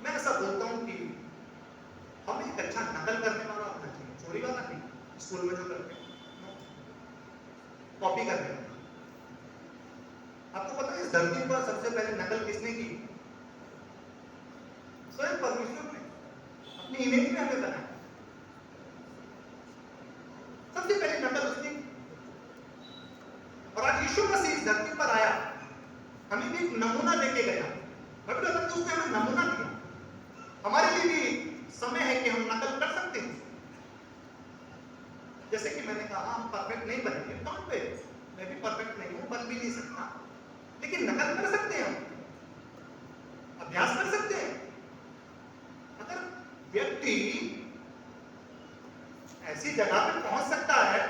मैं ऐसा बोलता हूं कि हमें एक अच्छा नकल करने वाला होना चाहिए, चोरी वाला नहीं, स्कूल में जो करते हैं कॉपी करने वाला। आपको पता है इस धरती पर सबसे पहले नकल किसने की? स्वयं परमेश्वर ने अपनी इमेज में हमें बनाया, सबसे पहले नकल उसने की। और आज यीशु मसीह इस धरती पर आया, हमें भी एक नमूना देके गया। मैं भी लगता उसने हमें नमूना दिया। हमारे लिए भी समय है कि हम नकल कर सकते हैं। जैसे कि मैंने कहा हम परफेक्ट नहीं बनेंगे, कौन पे मैं भी परफेक्ट नहीं हूं, बन भी नहीं सकता, लेकिन नकल कर सकते हैं, हम अभ्यास कर सकते हैं। अगर व्यक्ति ऐसी जगह पे पहुंच सकता है,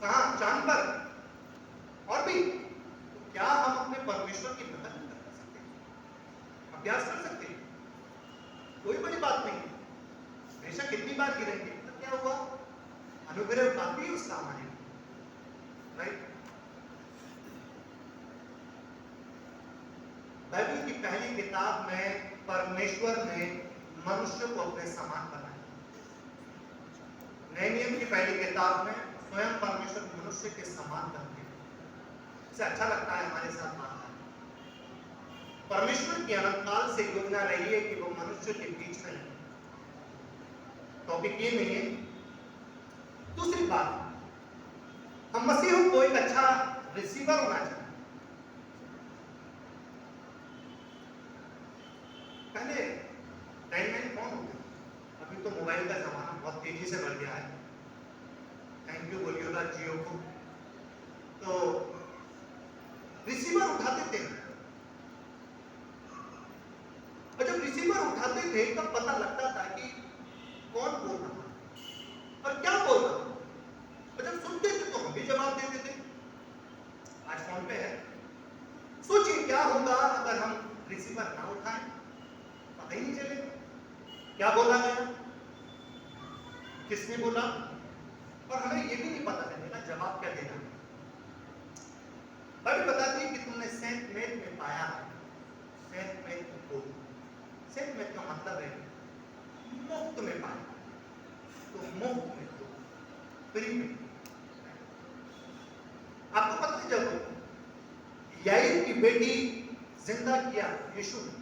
कहां, चांद पर, और भी, तो क्या हम अपने परमेश्वर की नकल नहीं कर सकते? अभ्यास कर सकते हैं, कोई बड़ी बात नहीं है। बेशक कितनी बार गिरेंगे तो क्या हुआ, अनुग्रह काफी उसका हमारे, राइट। बाइबल की पहली किताब में परमेश्वर ने मनुष्य को अपने समान बनाया। नए नियम की पहली किताब में स्वयं परमेश्वर मनुष्य के समान बनते हैं। इसे अच्छा लगता है हमारे साथ बात करना। परमेश्वर की अनंतकाल से योजना रही है कि वो मनुष्य के बीच में है। टॉपिक ये नहीं है। दूसरी बात, हम मसीहों को एक अच्छा रिसीवर होना चाहिए। पहले लैंडलाइन फोन होता, अभी तो मोबाइल का जमाना बहुत तेजी से बढ़ गया है। थैंक यू बोलिएगा जियो को। तो रिसीवर उठाते थे, और जब रिसीवर उठाते थे तब पता लगता था कि कौन बोल रहा है और क्या बोल रहा है, और जब सुनते थे तो हम भी जवाब देते थे। आज फोन पे है, सोचिए क्या होगा अगर हम रिसीवर ना उठाएं, पता ही नहीं चलेगा क्या बोला गया, किसने बोला, और हमें ये भी नहीं पता चलेगा जवाब क्या देना। बाइबल बताती है कि तुमने सेंट मेट में पाया है, सेंट मेट को, सेंट मेट का मतलब है मुफ्त में पाया, तो मुफ्त में, तो फ्री में। आपको पता है जब याईर की बेटी जिंदा किया यीशु ने,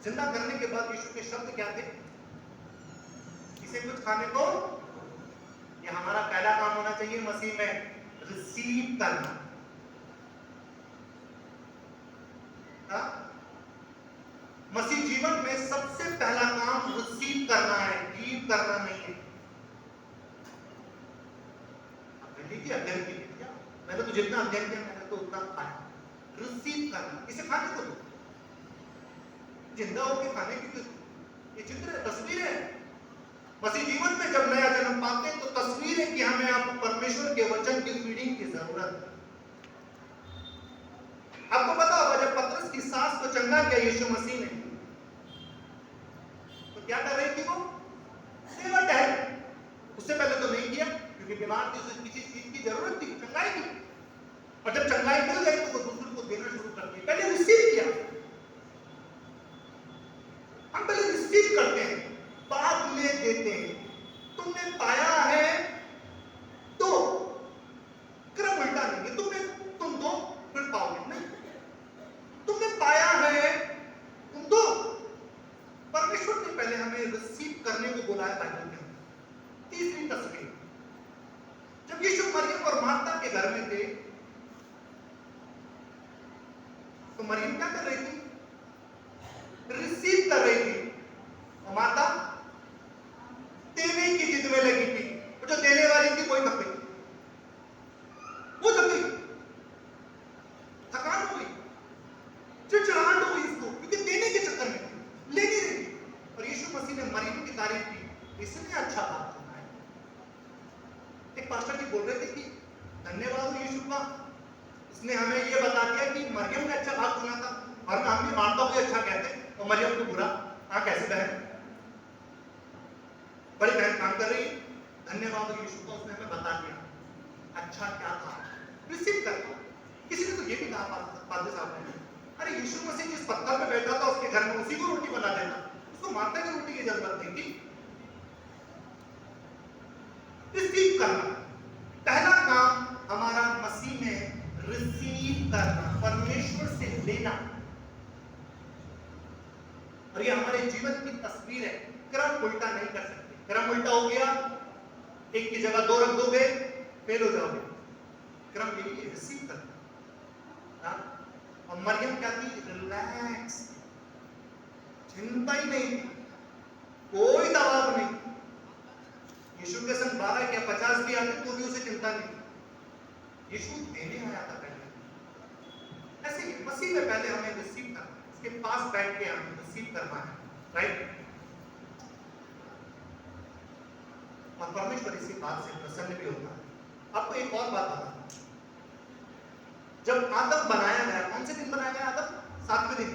जिंदा करने के बाद यीशु के शब्द क्या थे? किसे कुछ खाने को, ये हमारा पहला काम होना चाहिए मसीह में, रिसीव करना। मसीह जीवन में सबसे पहला काम रिसीव करना है, गिव करना नहीं है। अध्ययन किया, मैंने तो जितना अध्ययन किया मैंने तो उतना खाया। रिसीव करना, इसे खाने को दो, जिंदा होकर खाने की, ये चित्र है, तस्वीर है। मसीह जीवन में जब नया जन्म पाते हैं तो तस्वीर है कि हमें आप परमेश्वर के वचन की फीडिंग की जरूरत है। आपको पता होगा जब पतरस की सास को चंगा किया यीशु मसीह ने, तो क्या कर रही थी वो? सेवा टहल। उससे पहले तो नहीं किया क्योंकि बीमार थी, उसे किसी चीज की जरूरत थी, चंगाई की। और जब चंगाई मिल गई तो वो दूसरों को देना शुरू कर दिया। पहले रिसीव किया। हम पहले रिसीव करते हैं, बाद में देते हैं। तुमने पाया है तो, क्रम उल्टा नहीं है, तुम दो फिर पाओगे, नहीं, तुमने पाया है तुम दो। परमेश्वर ने पहले हमें रिसीव करने को बोला है बाइबल में। तीसरी तस्वीर, जब यीशु मरियम और मार्था के घर में थे तो मरियम क्या कर रही थी? रिसीव कर रही थी, और माता देने की जिद में लगी थी। और जो देने वाली थी वही थक गई, वो थक गई, थकान हो गई, चिड़चिड़ाहट हो गई इसको, क्योंकि देने के चक्कर में थी, ले नहीं रही थी। और यीशु मसीह ने मरियम की तारीफ की, इसने अच्छा बात सुना है। एक पास्टर जी बोल रहे थे कि धन्यवाद हो यीशु का, इसने हमें ये बता दिया कि मरियम ने अच्छा बात सुना था, और हम भी मार्था को अच्छा कहते हैं और मरियम को बुरा, हाँ कैसे बहन, बड़ी बहन काम कर रही है, धन्यवाद हो यीशु का, उसने हमें बता दिया अच्छा क्या था, रिसीव करना। किसी ने तो ये भी कहा पादरी साहब ने, अरे यीशु मसीह जिस पत्थर पे बैठा था उसके घर में उसी को रोटी बना देना, उसको मारने की रोटी की जरूरत नहीं थी। रिसीव करना, पहला काम हमारा मसीह में रिसीव करना, परमेश्वर से लेना। और ये हमारे जीवन की तस्वीर है, क्रम उल्टा नहीं कर सकते। क्रम उल्टा हो गया, एक की जगह दो रख दोगे, फेल हो जाओगे। क्रम यही है, रिसीव करना। और मरियम क्या थी? रिलैक्स, चिंता ही नहीं थी, कोई दबाव नहीं। यीशु के संग 12 या 50 भी आते तो भी उसे चिंता नहीं। यीशु देने आया था पहले। ऐसे ही मसीह में पहले हमें रिसीव करना, उसके पास बैठ के हमें रिसीव करना है, राइट? और परमेश्वर इसी बात से प्रसन्न भी होता है। आपको एक और बात बता, जब आदम बनाया गया, कौन से दिन बनाया गया आदम? 7वें दिन,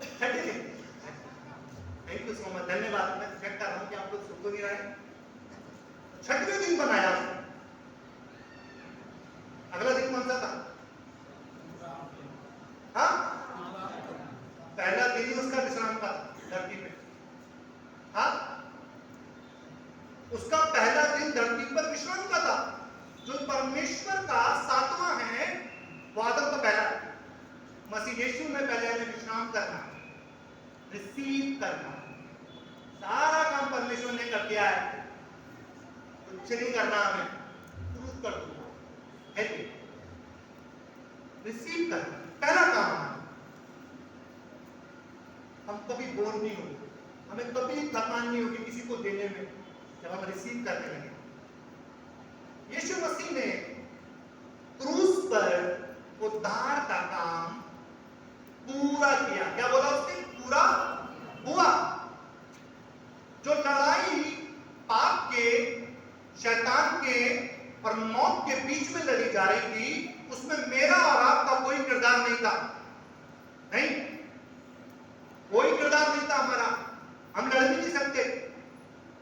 छठे दिन। थैंक यू सो मच, धन्यवाद। मैं चेक कर रहा हूं कि आप लोग सुन तो नहीं रहे। 6वें दिन बनाया। अगला दिन कौन सा था? हाँ, पहला दिन ही उसका विश्राम का धरती पे। हाँ, उसका पहला दिन धरती पर विश्राम का था। जो परमेश्वर का 7वां है वो आदम का पहला। मसीह यीशु में पहले हमें विश्राम करना, रिसीव करना। सारा काम परमेश्वर ने कर दिया है, कुछ नहीं करना हमें, क्रूस कर दूंगा। रिसीव करना पहला काम हमारा। हम कभी बोर नहीं होंगे, हमें कभी थकान नहीं होगी किसी को देने में, जब हम रिसीव करने लगे। यीशु मसीह ने क्रूस पर उद्धार का काम पूरा किया। क्या बोला उसने? पूरा हुआ। जो लड़ाई पाप के, शैतान के और मौत के बीच में लड़ी जा रही थी, उसमें मेरा और आपका कोई किरदार नहीं था। नहीं, कोई किरदार नहीं था हमारा, हम लड़ भी नहीं सकते।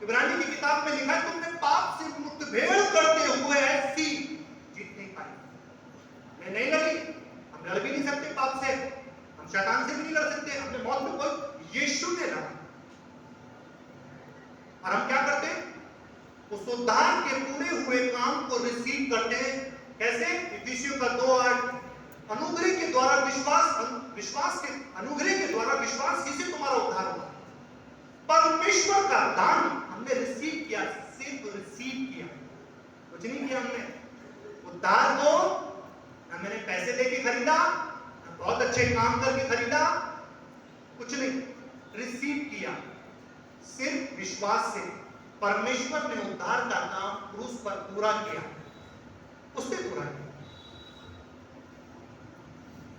इब्रानी की किताब में लिखा है, तुमने पाप से मुठभेड़ करते हुए ऐसी जीत नहीं पाई। मैं नहीं लड़ी, हम लड़ भी नहीं सकते पाप से, हम शैतान से भी नहीं लड़ सकते, अपने मौत में कोई, यीशु ने लड़ा। और हम क्या करते हैं? उस उद्धार के पूरे हुए काम को रिसीव करते हैं। कैसे? इफिसियों का 2:8, अनुग्रह के द्वारा विश्वास के अनुग्रह के द्वारा विश्वास ही से तुम्हारा उद्धार हुआ। परमेश्वर का दान हमने रिसीव किया, सिर्फ रिसीव किया, कुछ नहीं किया हमने। उद्धार को न मैंने पैसे देके खरीदा, न बहुत अच्छे काम करके खरीदा, कुछ नहीं, रिसीव किया सिर्फ विश्वास से। परमेश्वर ने उद्धार का काम क्रूस पर पूरा किया, उसने पूरा किया।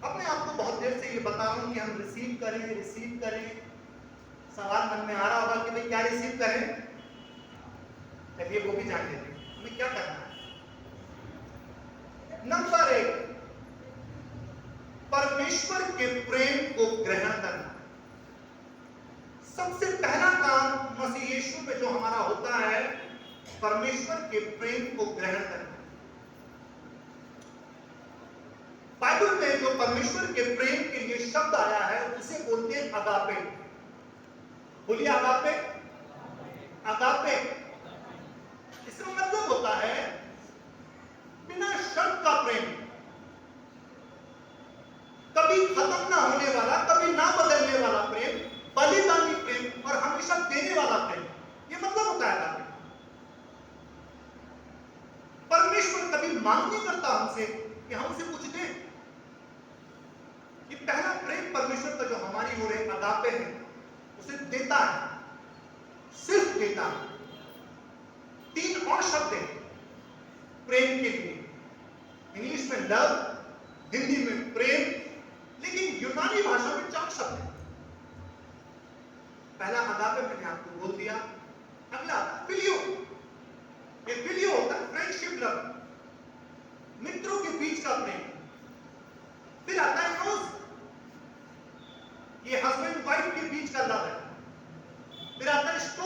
अपने आप को बहुत देर से ये बता रहा हूं कि हम रिसीव करें, रिसीव करें। सवाल मन में आ रहा होगा कि भाई क्या रिसीव करें? चलिए वो भी जान लेते हैं, हमें क्या करना है। नंबर 1, परमेश्वर के प्रेम को ग्रहण करना। सबसे पहला काम मसीह यीशु में जो हमारा होता है, परमेश्वर के प्रेम को ग्रहण करना। बाइबल में जो परमेश्वर के प्रेम के लिए शब्द आया है उसे बोलते हैं अगापे। बोलिए अगापे। अगापे इसका मतलब होता है बिना शर्त का प्रेम, कभी खत्म ना होने वाला, कभी ना बदलने वाला प्रेम, बलिदानी प्रेम और हमेशा देने वाला प्रेम। ये मतलब होता है अगापे। परमेश्वर कभी मांग नहीं करता हमसे कि हम उसे कुछ दें। ये पहला प्रेम परमेश्वर का जो हमारी ओर अगापे है, उसे देता है, सिर्फ देता है। 3 और शब्द हैं प्रेम के लिए, इंग्लिश में लव, हिंदी में प्रेम, लेकिन यूनानी भाषा में 4 शब्द हैं। पहला अगापे मैंने आपको बोल दिया, अगला फिलियो। ये फिलियो होता है फ्रेंडशिप लव, मित्रों के बीच का प्रेम। फिर आता है रोज,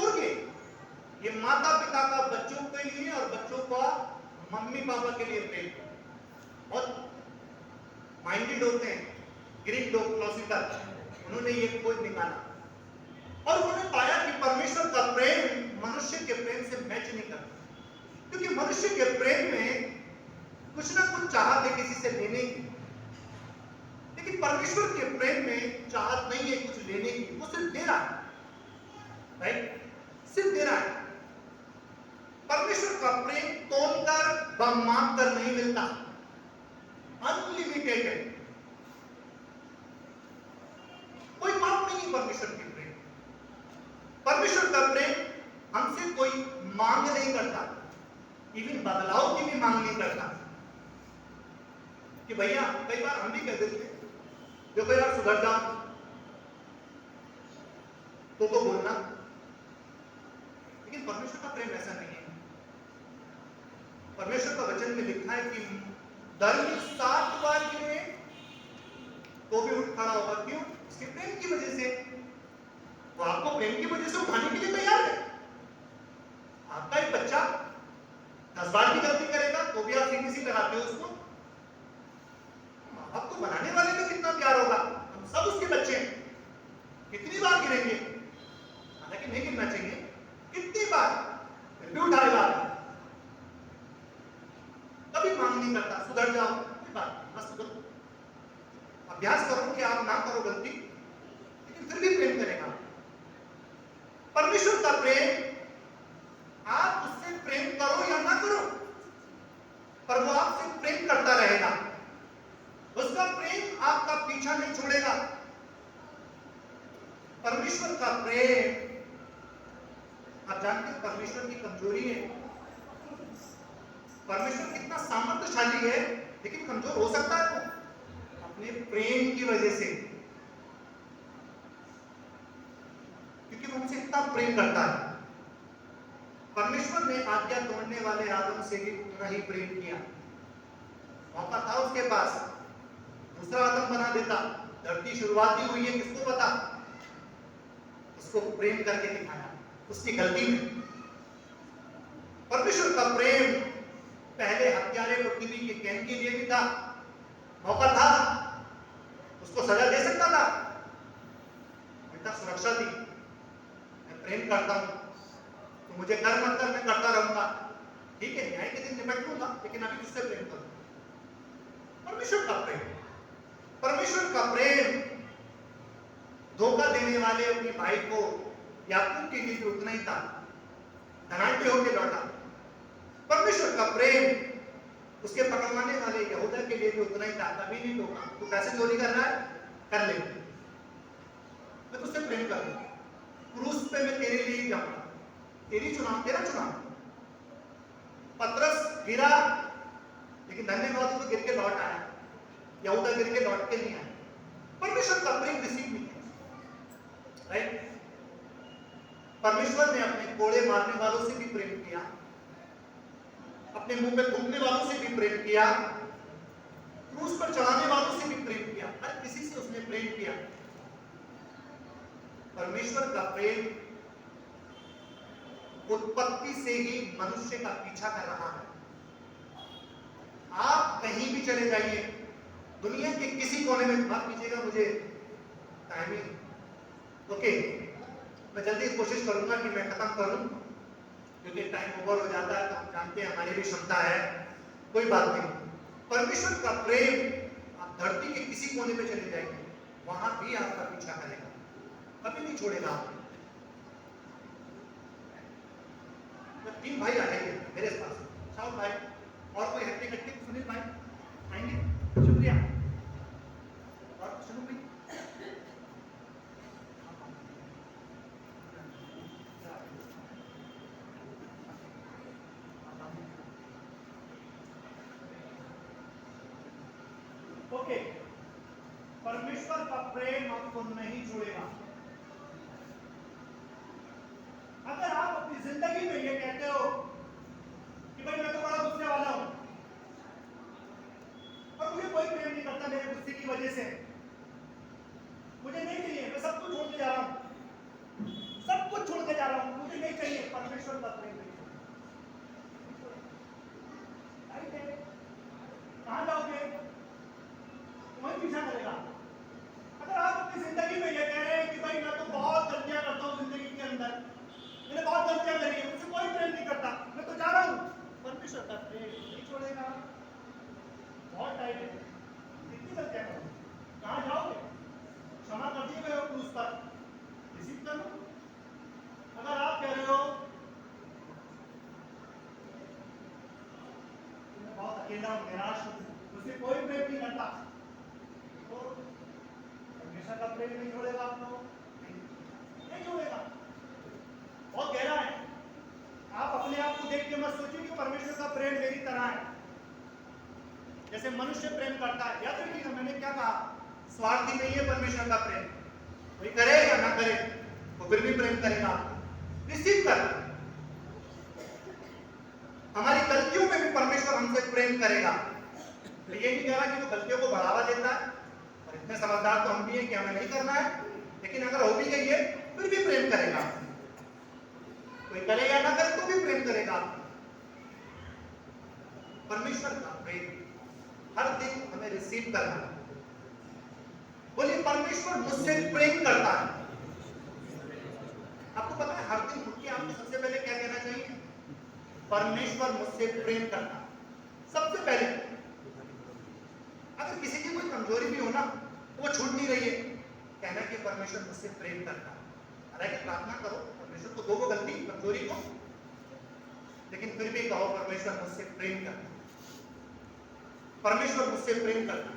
छोड़ के ये माता पिता का बच्चों के लिए और बच्चों का मम्मी पापा के लिए प्रेम बहुत माइंडेड होते हैं ग्रीक लोग फिलोसफर, उन्होंने ये खोज निकाला और उन्होंने पाया कि परमेश्वर का प्रेम मनुष्य के प्रेम से मैच नहीं करता, क्योंकि मनुष्य के प्रेम में कुछ ना कुछ चाहत है किसी से लेने की, लेकिन परमेश्वर के प्रेम में चाहत नहीं है कुछ लेने की, वो सिर्फ दे रहा है, राइट, सिर्फ दे रहा है। परमेश्वर का प्रेम तोलकर माप कर नहीं मिलता, अनलिमिटेड है, कोई माप नहीं परमेश्वर के प्रेम। परमेश्वर का प्रेम हमसे कोई मांग नहीं करता, इवन बदलाव की भी मांग नहीं करता कि भैया, कई बार हम भी कह देते हैं देखो यार सुधर जाओ तो बोलना, लेकिन परमेश्वर का प्रेम ऐसा नहीं है। परमेश्वर का वचन में लिखा है कि धर्मी 7 बार गिरे तो भी उठ खड़ा होगा, क्यों? उसके प्रेम की वजह से। वो आपको प्रेम की वजह से उठाने के लिए तैयार है। आपका एक बच्चा 10 बार भी गलती करेगा तो भी आप सीधी लगाते हो उसको। आपको बनाने वाले में कितना प्यार होगा, हम सब उसके बच्चे हैं, कितनी बार गिरेंगे, हालांकि नहीं गिरना चाहिए, कितनी बार फिर भी उठाएगा, कभी मांग नहीं करता सुधर जाओ, बस सुधरो, अभ्यास करो कि आप ना करो गलती, लेकिन फिर भी प्रेम करेगा। परमेश्वर का प्रेम आप उससे प्रेम करो या ना करो, पर वो आपसे प्रेम करता रहेगा, उसका प्रेम आपका पीछा नहीं छोड़ेगा। परमेश्वर का प्रेम, आप जानते हैं परमेश्वर की कमजोरी है, परमेश्वर कितना सामर्थ्यशाली है लेकिन कमजोर हो सकता है वो अपने प्रेम की वजह से, क्योंकि वो हमसे इतना प्रेम करता है। परमेश्वर ने आज्ञा तोड़ने वाले आदम से भी उतना ही प्रेम किया, मौका था उसके पास, दूसरा आदम बना देता, धरती शुरुआती हुई है किसको पता, उसको प्रेम करके दिखाया उसकी गलती में। परमेश्वर का प्रेम पहले हत्यारे पृथ्वी के कैन के लिए भी था, मौका था, उसको सजा दे सकता था, बेटा सुरक्षा दी, मैं प्रेम करता हूं तो मुझे कर मत कर, मैं करता रहूंगा, ठीक है न्याय के दिन निपट लूंगा, लेकिन अभी तुझसे प्रेम करूंगा। परमेश्वर का प्रेम, परमेश्वर का प्रेम धोखा देने वाले अपने भाई को याकूब के लिए भी उतना ही था, धनाढ्य होकर लौटा। परमेश्वर का प्रेम उसके पकड़वाने वाले यहूदा के लिए भी उतना ही था, कभी नहीं धोखा, तू पैसे चोरी कर रहा है कर ले, मैं तुझसे प्रेम करूंगा, क्रूस पे मैं तेरे लिए ही जाऊंगा, तेरी चुनाव, तेरा चुनाव। पतरस गिरा लेकिन धन्यवाद तो गिर के लौट आया, यहूदा गिर के लौट के नहीं आया। परमेश्वर का प्रेम रिसीव नहीं है, राइट। परमेश्वर ने अपने कोड़े मारने वालों से भी प्रेम किया, अपने मुंह पे थूकने वालों से भी प्रेम किया, क्रूस पर चढ़ाने वालों से भी प्रेम किया, हर किसी से उसने प्रेम किया। परमेश्वर का प्रेम उत्पत्ति से ही मनुष्य का पीछा कर रहा है। आप कहीं भी चले जाइए, दुनिया के किसी कोने में, माफ कीजिएगा मुझे टाइमिंग, ओके, मैं जल्दी कोशिश करूंगा कि मैं खत्म करूं, क्योंकि टाइम ओवर हो जाता है तो हम जानते हैं हमारी भी क्षमता है, कोई बात नहीं। परमेश्वर का प्रेम आप धरती के किसी कोने में चले जाएंगे, वहां भी आपका पीछा करेगा, कभी नहीं छोड़ेगा आपको। 3 भाई आ जाएंगे मेरे पास, साउथ भाई और कोई हट्टी कट्टी, सुनील भाई आएंगे, शुक्रिया, और शुरू भाई ओके। परमेश्वर का प्रेम आपको नहीं छोड़ेगा। अगर आप अपनी जिंदगी में ये कहते हो कि भाई मैं तो बड़ा गुस्से वाला हूं और मुझे कोई प्रेम नहीं करता मेरे गुस्से की वजह से, मुझे नहीं चाहिए, मैं सब कुछ छोड़ के जा रहा हूं, सब कुछ छोड़ के जा रहा हूं, मुझे नहीं चाहिए, परमेश्वर का प्रेम नहीं चाहिए। राइट है? कहाँ जाओगे? वही पीछा करेगा। अगर आप अपनी जिंदगी में ये कह रहे हैं कि भाई मैं तो बहुत गलतियां करता हूँ जिंदगी के अंदर, मैंने बहुत गलतियां करी है, मुझसे कोई प्रेम नहीं करता, मैं तो जा रहा हूँ, परमेश्वर का प्रेम नहीं छोड़ेगा। बहुत टाइट है, कितनी गलतियां करो, कहाँ जाओगे? क्षमा कर दिए गए हो क्रूस पर, रिसीव कर लो। अगर आप कह रहे हो मैं बहुत अकेला हूँ, निराश हूँ, मुझसे कोई प्रेम नहीं करता, तो परमेश्वर का प्रेम नहीं छोड़ेगा आपको, नहीं छोड़ेगा। बहुत गहरा है। आप अपने आप को देख के मत सोचिए कि परमेश्वर का प्रेम मेरी तरह है, जैसे मनुष्य प्रेम करता है। याद रखिएगा मैंने क्या कहा, स्वार्थी नहीं है परमेश्वर का प्रेम। कोई करे या ना करे वो फिर भी प्रेम करेगा आपको, रिसीव कर। हमारी गलतियों में भी परमेश्वर हमसे प्रेम करेगा। तो ये नहीं कह रहा कि वो गलतियों को बढ़ावा देता है, और इतने समझदार तो हम भी हैं कि हमें नहीं करना है, लेकिन अगर हो भी गई है फिर भी प्रेम करेगा। कोई करे या ना करे तो भी प्रेम करेगा। परमेश्वर का प्रेम हर दिन हमें रिसीव करना है। बोलिए परमेश्वर मुझसे प्रेम करता है। आपको पता है हर दिन उठ के आपको सबसे पहले क्या कहना चाहिए? परमेश्वर मुझसे प्रेम करता है। सबसे पहले अगर किसी की कोई कमजोरी भी हो ना, वो छूट नहीं रही है, कहना कि परमेश्वर मुझसे प्रेम करता है। हालांकि प्रार्थना करो परमेश्वर को दो वो गलती कमजोरी को, लेकिन फिर भी कहो परमेश्वर मुझसे प्रेम करता है, परमेश्वर मुझसे प्रेम करता है।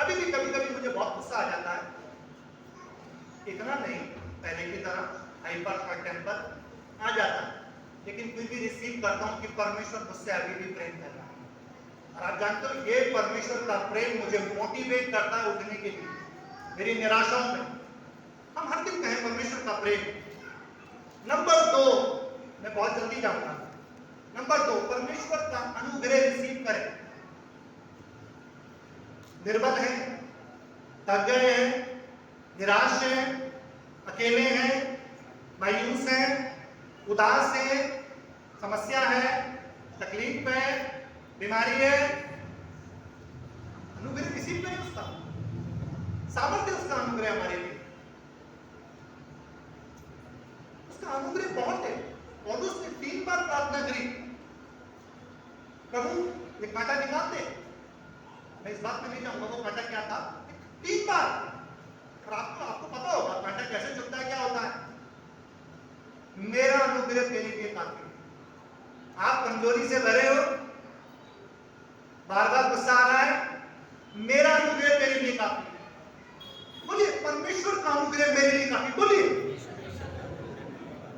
अभी भी कभी कभी मुझे बहुत गुस्सा आ जाता है, इतना नहीं पहले की तरह हाइपर और टेम्पर आ जाता है, लेकिन फिर भी रिसीव करता हूं कि परमेश्वर मुझसे अभी भी प्रेम कर रहा है। और आप जानते हो ये परमेश्वर का प्रेम मुझे मोटिवेट करता है उठने के लिए मेरी निराशाओं में। हम हर दिन कहें परमेश्वर का प्रेम। नंबर 2, मैं बहुत जल्दी जाऊंगा। नंबर 2, परमेश्वर का अनुग्रह रिसीव करें। निर्बल हैं, थक गए हैं, निराश हैं, अकेले हैं, मायूस हैं, उदास हैं, समस्या है, तकलीफ है, बीमारी है, अनुग्रह रिसीव करें उसका। सामर्थ्य उसका अनुग्रह हमारे लिए, उसका अनुग्रह बहुत है। पौलुस ने 3 बार प्रार्थना करी, प्रभु ये कांटा निकाल दे। मैं इस बात में नहीं जाऊंगा वो कांटा क्या था, 3 बार। और आपको पता होगा कांटा कैसे चुभता है, क्या होता है। मेरा अनुग्रह तेरे लिए काफी है। आप कमजोरी से भरे हो, बार बार गुस्सा आ रहा है, मेरा अनुग्रह तेरे लिए काफी है। बोलिए परमेश्वर का अनुग्रह मेरे लिए काफी। बोलिए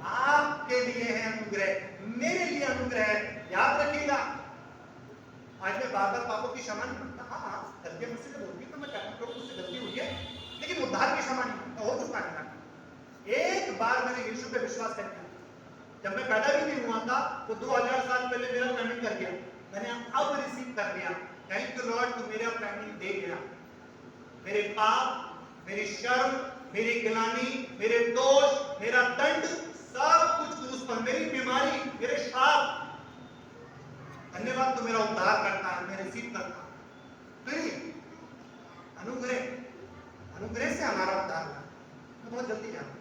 आपके लिए है अनुग्रह, मेरे लिए अनुग्रह है। याद रखिएगा, आज मैं बार बार पापों की क्षमा नहीं मांगता। हाँ गलतियां मुझसे जब होती है तो मैं कहता हूँ मुझसे गलती हुई है, लेकिन उद्धार की क्षमा नहीं मांगता, हो चुका है। एक बार मैंने यीशु पे विश्वास कर लिया, जब मैं पैदा भी नहीं हुआ था तो 2000 साल पहले मेरा पेमेंट कर दिया, मैंने अब रिसीव कर लिया। थैंक यू लॉर्ड, तू मेरा पेमेंट दे गया। मेरे पाप, मेरी शर्म, मेरी गिलानी, मेरे दोष, मेरा दंड, सब कुछ क्रूस पर, मेरी बीमारी, मेरे श्राप, धन्यवाद तू मेरा उद्धार करता है, मैं रिसीव करता हूं। तो अनुग्रह से हमारा उद्धार हुआ। मैं बहुत जल्दी जा रहा हूं,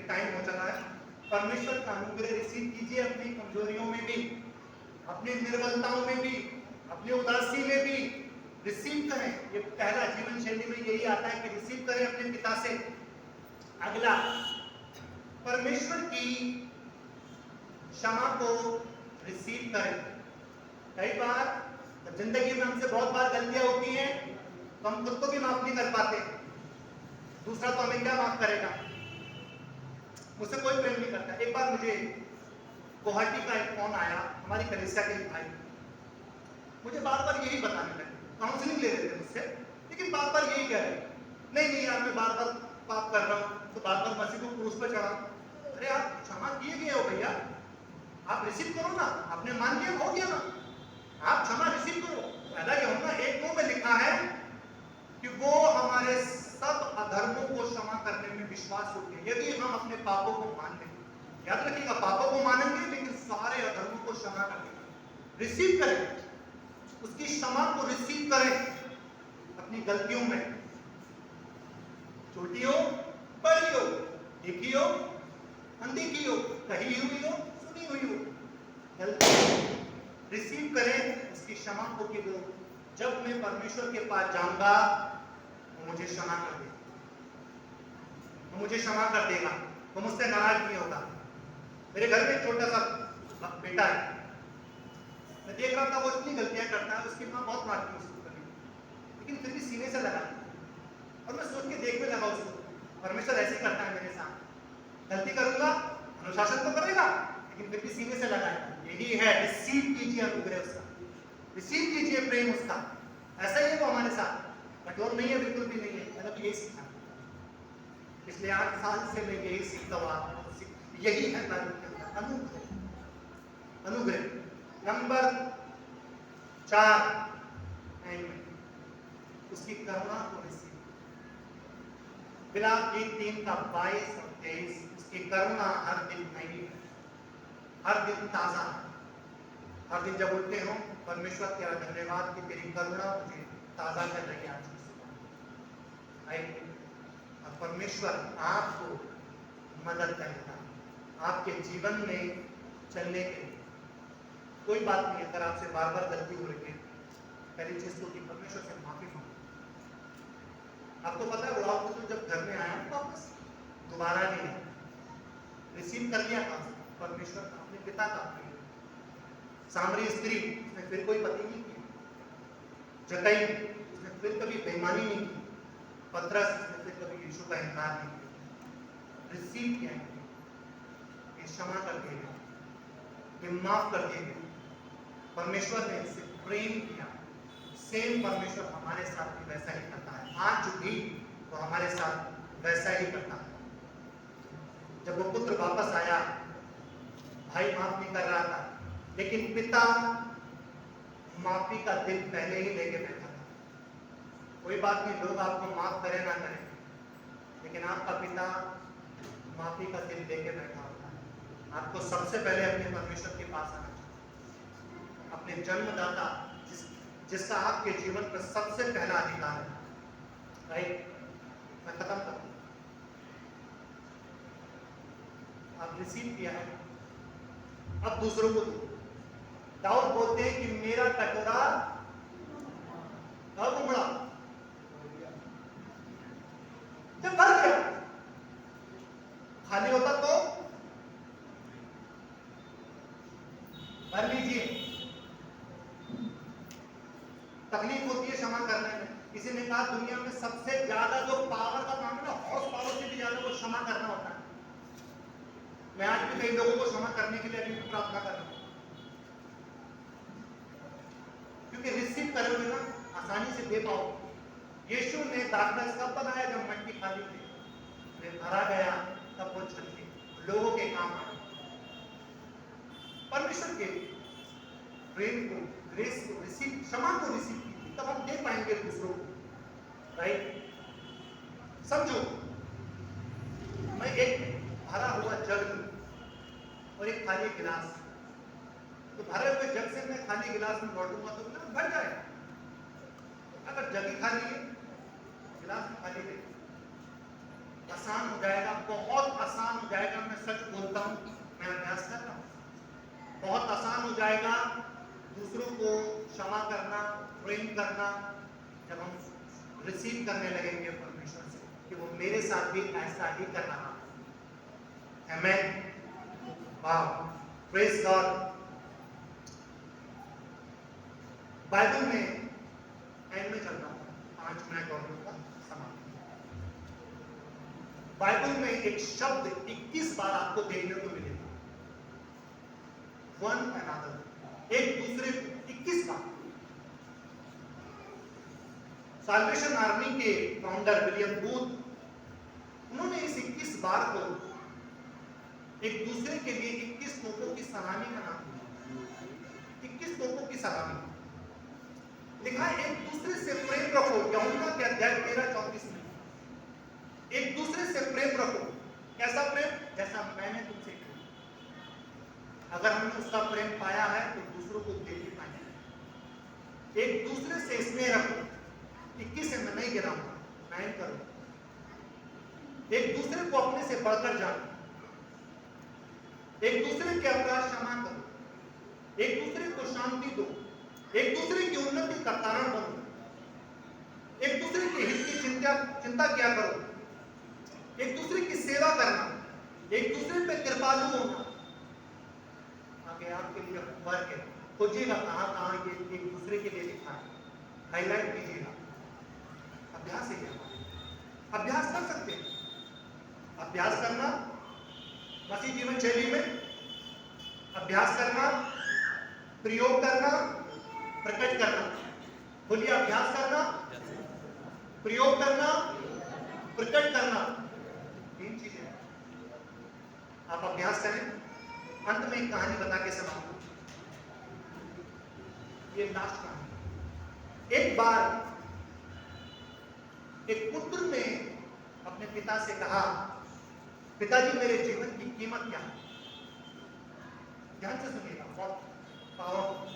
टाइम हो चला है। परमेश्वर का अनुग्रह रिसीव कीजिए अपनी कमजोरियों में भी, अपनी निर्बलताओं में भी, अपनी उदासी में भी रिसीव करें। ये पहला जीवन शैली में यही आता है कि रिसीव करें अपने पिता से। अगला, परमेश्वर की क्षमा को रिसीव करें। कई बार जब जिंदगी में हमसे बहुत बार गलतियां होती हैं तो हम खुद को भी माफ नहीं कर पाते, दूसरा तो हमें क्या माफ करेगा। मुझसे कोई प्रेम नहीं करता। एक बार मुझे गुवाहाटी का एक फोन आया, हमारी कलीसिया के भाई मुझे बार बार यही बताने लगे, काउंसलिंग ले रहे थे मुझसे, लेकिन बार बार यही कह रहे नहीं यार मैं बार बार पाप कर रहा हूँ, तो बार बार मसीह को क्रूस पर चढ़ा। अरे आप क्षमा किए गए हो भैया, आप रिसीव करो ना, आपने मान लिया हो गया ना, आप क्षमा रिसीव करो। पहला यूहन्ना 1:9 में लिखा है कि वो हमारे सब अधर्मों को क्षमा करने में विश्वास योग्य है, यदि हम अपने पापों को मान लें। याद रखिएगा, पापों को मानेंगे लेकिन सारे अधर्मों को क्षमा कर देंगे। रिसीव करें, उसकी क्षमा को रिसीव करें अपनी गलतियों में, छोटी हो बड़ी हो, देखी हो अनदेखी हो, कही हुई हो सुनी हुई हो, गलती रिसीव करें उसकी क्षमा को कि वो जब मैं परमेश्वर के पास जाऊंगा वो मुझे क्षमा कर देगा, वो मुझे क्षमा कर देगा, वो मुझसे नाराज नहीं होगा। मेरे घर में एक छोटा सा बेटा है, मैं देख रहा था वो इतनी गलतियां करता है, उसकी माँ बहुत मारती है उसको कभी, लेकिन फिर भी सीने से लगा और मैं सोच के देखने लगा उसको, परमेश्वर ऐसे ही करता है मेरे साथ, गलती करूंगा अनुशासन तो करेगा लेकिन फिर भी सीने से लगाएगा। यही है, रिसीव कीजिए अनुग्रह उसका, रिसीव कीजिए प्रेम उसका, ऐसा ही है वो हमारे साथ, कठोर नहीं है, बिल्कुल भी नहीं है। मैंने तो यही सीखा पिछले 8 साल से, मैं यही सीखता हुआ, यही है बाइबल के अंदर अनुग्रह। अनुग्रह नंबर 4 उसकी करुणा को रिसीव। बिलाप गीत 3 का 22 और 23, उसकी करुणा हर दिन नई है, हर दिन ताजा है। हर दिन जब उठते हो परमेश्वर तेरा धन्यवाद कि तेरी करुणा मुझे ताजा कर रही है आज की सुबह। और परमेश्वर आपको मदद करेगा आपके जीवन में चलने के लिए। कोई बात नहीं, अगर आपसे बार बार गलती हो रही है, पहली चीज तो कि परमेश्वर से माफी मांगो। आपको पता है बुढ़ाओ को जब घर में आया वापस दोबारा नहीं है, रिसीव कर लिया था परमेश्वर का, अपने पिता का। सामरी स्त्री उसने फिर कोई पति नहीं किया, जकई उसने फिर कभी बेईमानी नहीं की, पतरस उसने फिर कभी यीशु का इनकार नहीं किया। रिसीव किया, ये क्षमा कर दिए गए, ये माफ कर दिए गए, परमेश्वर ने इससे प्रेम किया। सेम परमेश्वर हमारे साथ भी वैसा ही करता है, आज भी वो हमारे साथ वैसा ही करता है। जब वो पुत्र वापस आया, भाई माफ नहीं कर रहा था, लेकिन पिता माफी का दिल पहले ही लेके बैठा था। कोई बात नहीं, लोग आपको माफ करें ना करें, लेकिन आपका पिता माफी का दिल लेके बैठा होता है। आपको सबसे पहले अपने परमेश्वर के पास आना चाहिए, अपने जन्मदाता जिसका आपके जीवन पर सबसे पहला अधिकार है। राइट, मैं खत्म करूं। आप रिसीव किया है, अब दूसरों को दो। दाऊद बोलते हैं कि मेरा कटोरा कब उमड़ा, जब भर गया, खाली होता तो भर लीजिए। तकलीफ होती है क्षमा करने में। किसी ने कहा दुनिया में सबसे ज्यादा जो पावर का काम है ना, हॉर्स पावर से भी ज्यादा वो क्षमा करना होता है। मैं आज भी कई लोगों को क्षमा करने के लिए अभी प्रार्थना कर रहा हूं, क्योंकि रिसीव करोगे ना आसानी से दे पाओ। यीशु ने दाखरस कब बनाया, जब मट्टी खाली थी, फिर भरा गया तब वो छलके लोगों के काम आए। परमेश्वर के प्रेम को, ग्रेस को रिसीव, क्षमा को रिसीव कीजिए, तब हम दे पाएंगे दूसरों को। राइट, समझो मैं एक भरा हुआ जग और एक खाली गिलास, तो भरे हुए जग से मैं खाली गिलास में लौटूंगा तो गिलास भर जाएगा। अगर जग ही खाली है, गिलास में खाली है, आसान हो जाएगा, बहुत आसान हो जाएगा। मैं सच बोलता हूं, मैं अभ्यास कर रहा हूं, बहुत आसान हो जाएगा दूसरों को क्षमा करना, प्रेम करना, जब हम रिसीव करने लगेंगे परमेश्वर से कि वो मेरे साथ भी ऐसा ही कर रहा है। आमेन, वाह, प्रेज गॉड। बाइबल में एंड में चल रहा हूं, 5 मिनट और का समाप्त। बाइबल में एक शब्द 21 बार आपको देखने को मिलेगा, वन अनदर, एक दूसरे को 21 बार। साल्वेशन आर्मी के फाउंडर विलियम बूथ, उन्होंने इस 21 बार को एक दूसरे के लिए 21 तोपों की सलामी का नाम दिया। 21 तोपों की सलामी लिखा है, एक दूसरे से प्रेम रखो। यूहन्ना के अध्याय 13:34 में एक दूसरे से प्रेम रखो। कैसा प्रेम? जैसा मैंने तुमसे किया। अगर हमने उसका प्रेम पाया है तो दूसरों को दे भी पाएंगे। एक दूसरे से स्नेह रखो, 21 से मैं नहीं गिराऊंगा, मैं करूंगा। एक दूसरे को अपने से बढ़कर जानो, एक दूसरे के अपराध क्षमा करो, एक दूसरे को शांति दो, एक दूसरे की उन्नति का कारण बनो, एक दूसरे के हित की चिंता किया करो, एक दूसरे की सेवा करना, एक दूसरे पे कृपालु होना। आगे आपके लिए वर्क है, खोजिएगा कहां कहां ये एक दूसरे के लिए लिखा है, हाईलाइट कीजिएगा। अभ्यास है, अभ्यास कर सकते हैं। अभ्यास करना मसीह जीवन शैली में, अभ्यास करना, प्रयोग करना, प्रकट करना। बोलिए अभ्यास करना, प्रयोग करना, प्रकट करना, 3 चीजें। आप अभ्यास करें। अंत में एक कहानी बता के समाप्त, ये लास्ट कहानी। एक बार एक पुत्र ने अपने पिता से कहा, पिताजी मेरे जीवन की कीमत क्या है? ध्यान से सुनिएगा, बहुत पावरफुल।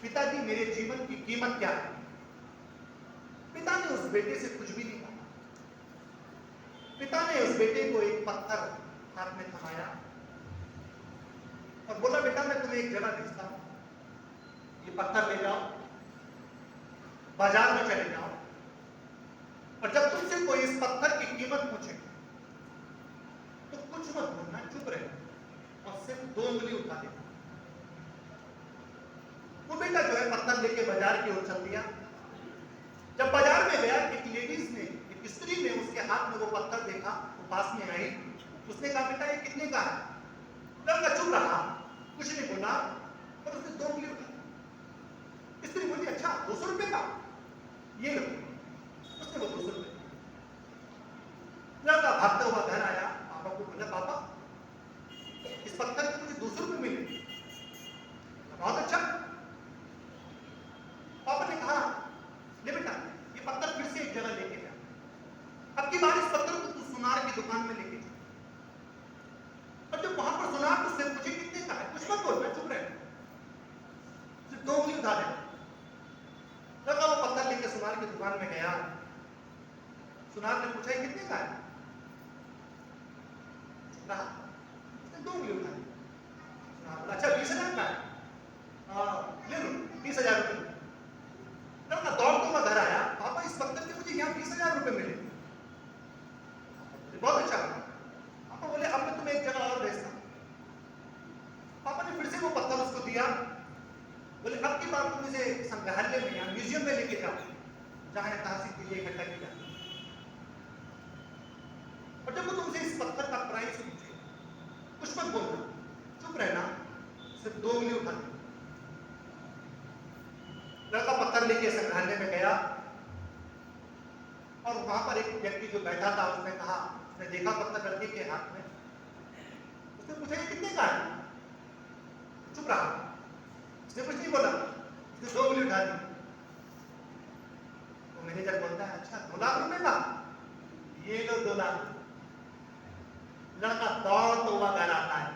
पिताजी मेरे जीवन की कीमत क्या है? पिता ने उस बेटे से कुछ भी नहीं कहा। पिता ने उस बेटे को एक पत्थर हाथ में थमाया और बोला, बेटा मैं तुम्हें एक जगह भेजता हूं, ये पत्थर ले जाओ, बाजार में चले जाओ, और जब तुमसे कोई इस पत्थर की कीमत पूछे तो कुछ मत बोलना, चुप रहे और सिर्फ 2 उंगली उठा देना। वो बेटा जो है पत्थर लेके बाजार की ओर चल दिया। जब बाजार में गया, एक लेडीज ने, एक स्त्री ने उसके हाथ में वो पत्थर देखा, वो पास में आई, उसने कहा, बेटा ये कितने का है? लड़का चुप रहा, कुछ नहीं बोला, और उसने 2 उंगली उठा दी। स्त्री बोली, अच्छा 200 रुपए का, ये लो। उसने वो 200 रुपए, लड़का भागते हुआ घर आया, पापा को बोला, पापा इस पत्थर के मुझे 200 रुपए मिले। बहुत अच्छा। पापा ने कहा, ले बेटा ये पत्थर फिर से एक जगह लेके जा, अब की बार इस पत्थर को तू सुनार की दुकान में लेके जा, और जब वहां पर सुनार तुझसे पूछे कितने का है, कुछ मत बोलना, चुप रहे, सिर्फ 2 उंगली उठा दे। लड़का वो पत्थर लेके सुनार की दुकान में गया। सुनार ने पूछा कितने का है? रहा, उसने 2 उंगली उठा दी। सुनार बोला, अच्छा 20,000 का है, ले लो 20,000 रुपए। लड़का दौड़ता हुआ घर आया, पापा इस पत्थर के मुझे यहाँ 20,000 रुपए मिले। बहुत अच्छा। पापा बोले, अब मैं तुम्हें एक जगह और भेजता। पापा ने फिर से वो पत्थर उसको दिया, बोले अब की बार तुम इसे संग्रहालय में या म्यूजियम में लेके जाओ, जहां ऐतिहासिक चीजें इकट्ठा की जाती। और जब वो तुमसे इस पत्थर का प्राइस पूछे, कुछ मत बोलना, चुप रहना, सिर्फ 2 उंगली उठा दी। लड़का पत्थर लेके संग्रहालय में गया, और वहां पर एक व्यक्ति जो बैठा था, उसने कहा, उसने देखा पत्थर लड़के के हाथ में, उसने पूछा ये कितने का है? चुप रहा, उसने कुछ नहीं बोला, उसने 2 उंगली उठा दी। तो मैनेजर बोलता है, अच्छा 2 लाख रुपए का, ये लो 2 लाख। लड़का दौड़ता हुआ घर आता है,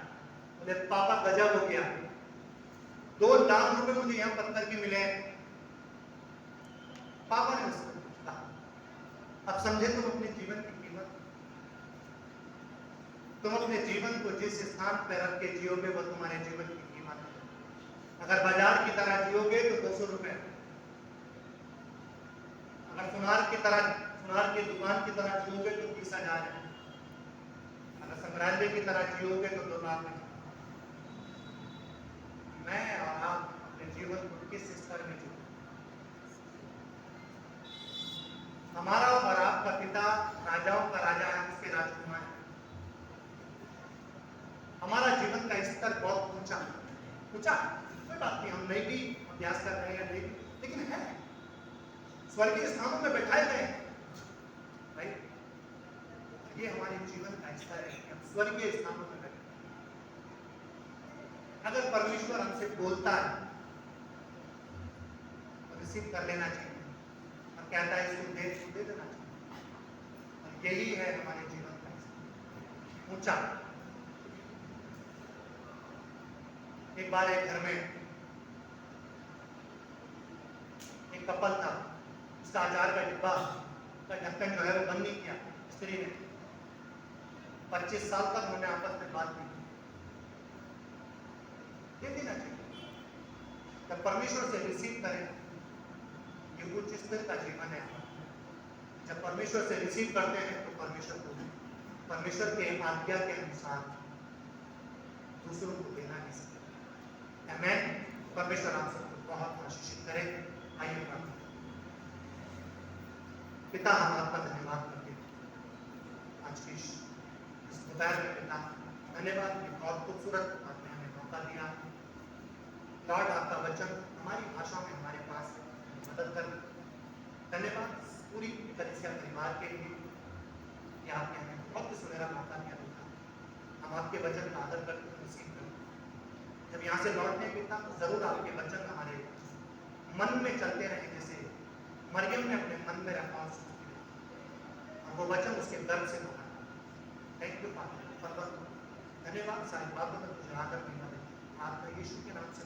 बोले पापा गजब हो गया, 2 लाख रुपए मुझे यहाँ पत्थर के मिले। पापा ने उसको कहा, अब समझे तुम अपने जीवन की कीमत? तुम अपने जीवन को जिस स्थान पर रख के जियोगे वो तुम्हारे जीवन की कीमत है। अगर बाजार की तरह जियोगे तो 200 रुपए, अगर सुनार की दुकान की तरह जियोगे तो 20,000 है, अगर संग्रहालय की तरह जियोगे तो 2 लाख है। मैं और आप अपने जीवन को किस स्तर में जियो? हमारा और आपका पिता राजाओं का राजा है, उसके राजकुमार है। हमारा जीवन का स्तर बहुत ऊंचा, कोई बात नहीं, हम नहीं भी अभ्यास कर रहे हैं या नहीं भी, लेकिन है, स्वर्गीय स्थानों में बैठाए गए हैं, राइट? ये हमारे जीवन का स्तर है, हम स्वर्गीय स्थानों में बैठे। अगर परमेश्वर हमसे बोलता है तो रिसीव कर लेना चाहिए, और कहता है इसको दे देना चाहिए। और यही है हमारे जीवन का ऊंचा। एक बार एक घर में एक कपल था, उसका अचार का डिब्बा का ढक्कन जो है वो बंद नहीं किया स्त्री ने। 25 साल तक उन्होंने आपस में बात की। ये देना चाहिए जब परमेश्वर से रिसीव करें, ये उच्च स्तर का जीवन है। जब परमेश्वर से रिसीव करते हैं तो परमेश्वर के आज्ञा के अनुसार दूसरों को देना नहीं सकते। आमेन। परमेश्वर आप सबको बहुत आशीषित करे। आइए प्रार्थना। पिता, हम आपका धन्यवाद करते हैं आज की इस दोपहर में। पिता, धन्यवाद कि बहुत खूबसूरत आपने हमें मौका दिया। लॉर्ड, आपका वचन हमारी भाषा में हमारे पास मदद कर। धन्यवाद पूरी कलीसिया परिवार के लिए कि आपने हमें बहुत सुनहरा मौका दिया। पिता, हम आपके वचन का आदर करते हैं, रिसीव करते हैं। जब यहाँ से लौटने पिता तो जरूर आपके वचन हमारे मन में चलते रहे, जैसे मरियम ने अपने मन में रखा और वो वचन उसके गर्भ से बोला। Thank you father. धन्यवाद। सारी बातों में तुझे आदर मिला। आपका यीशु के नाम से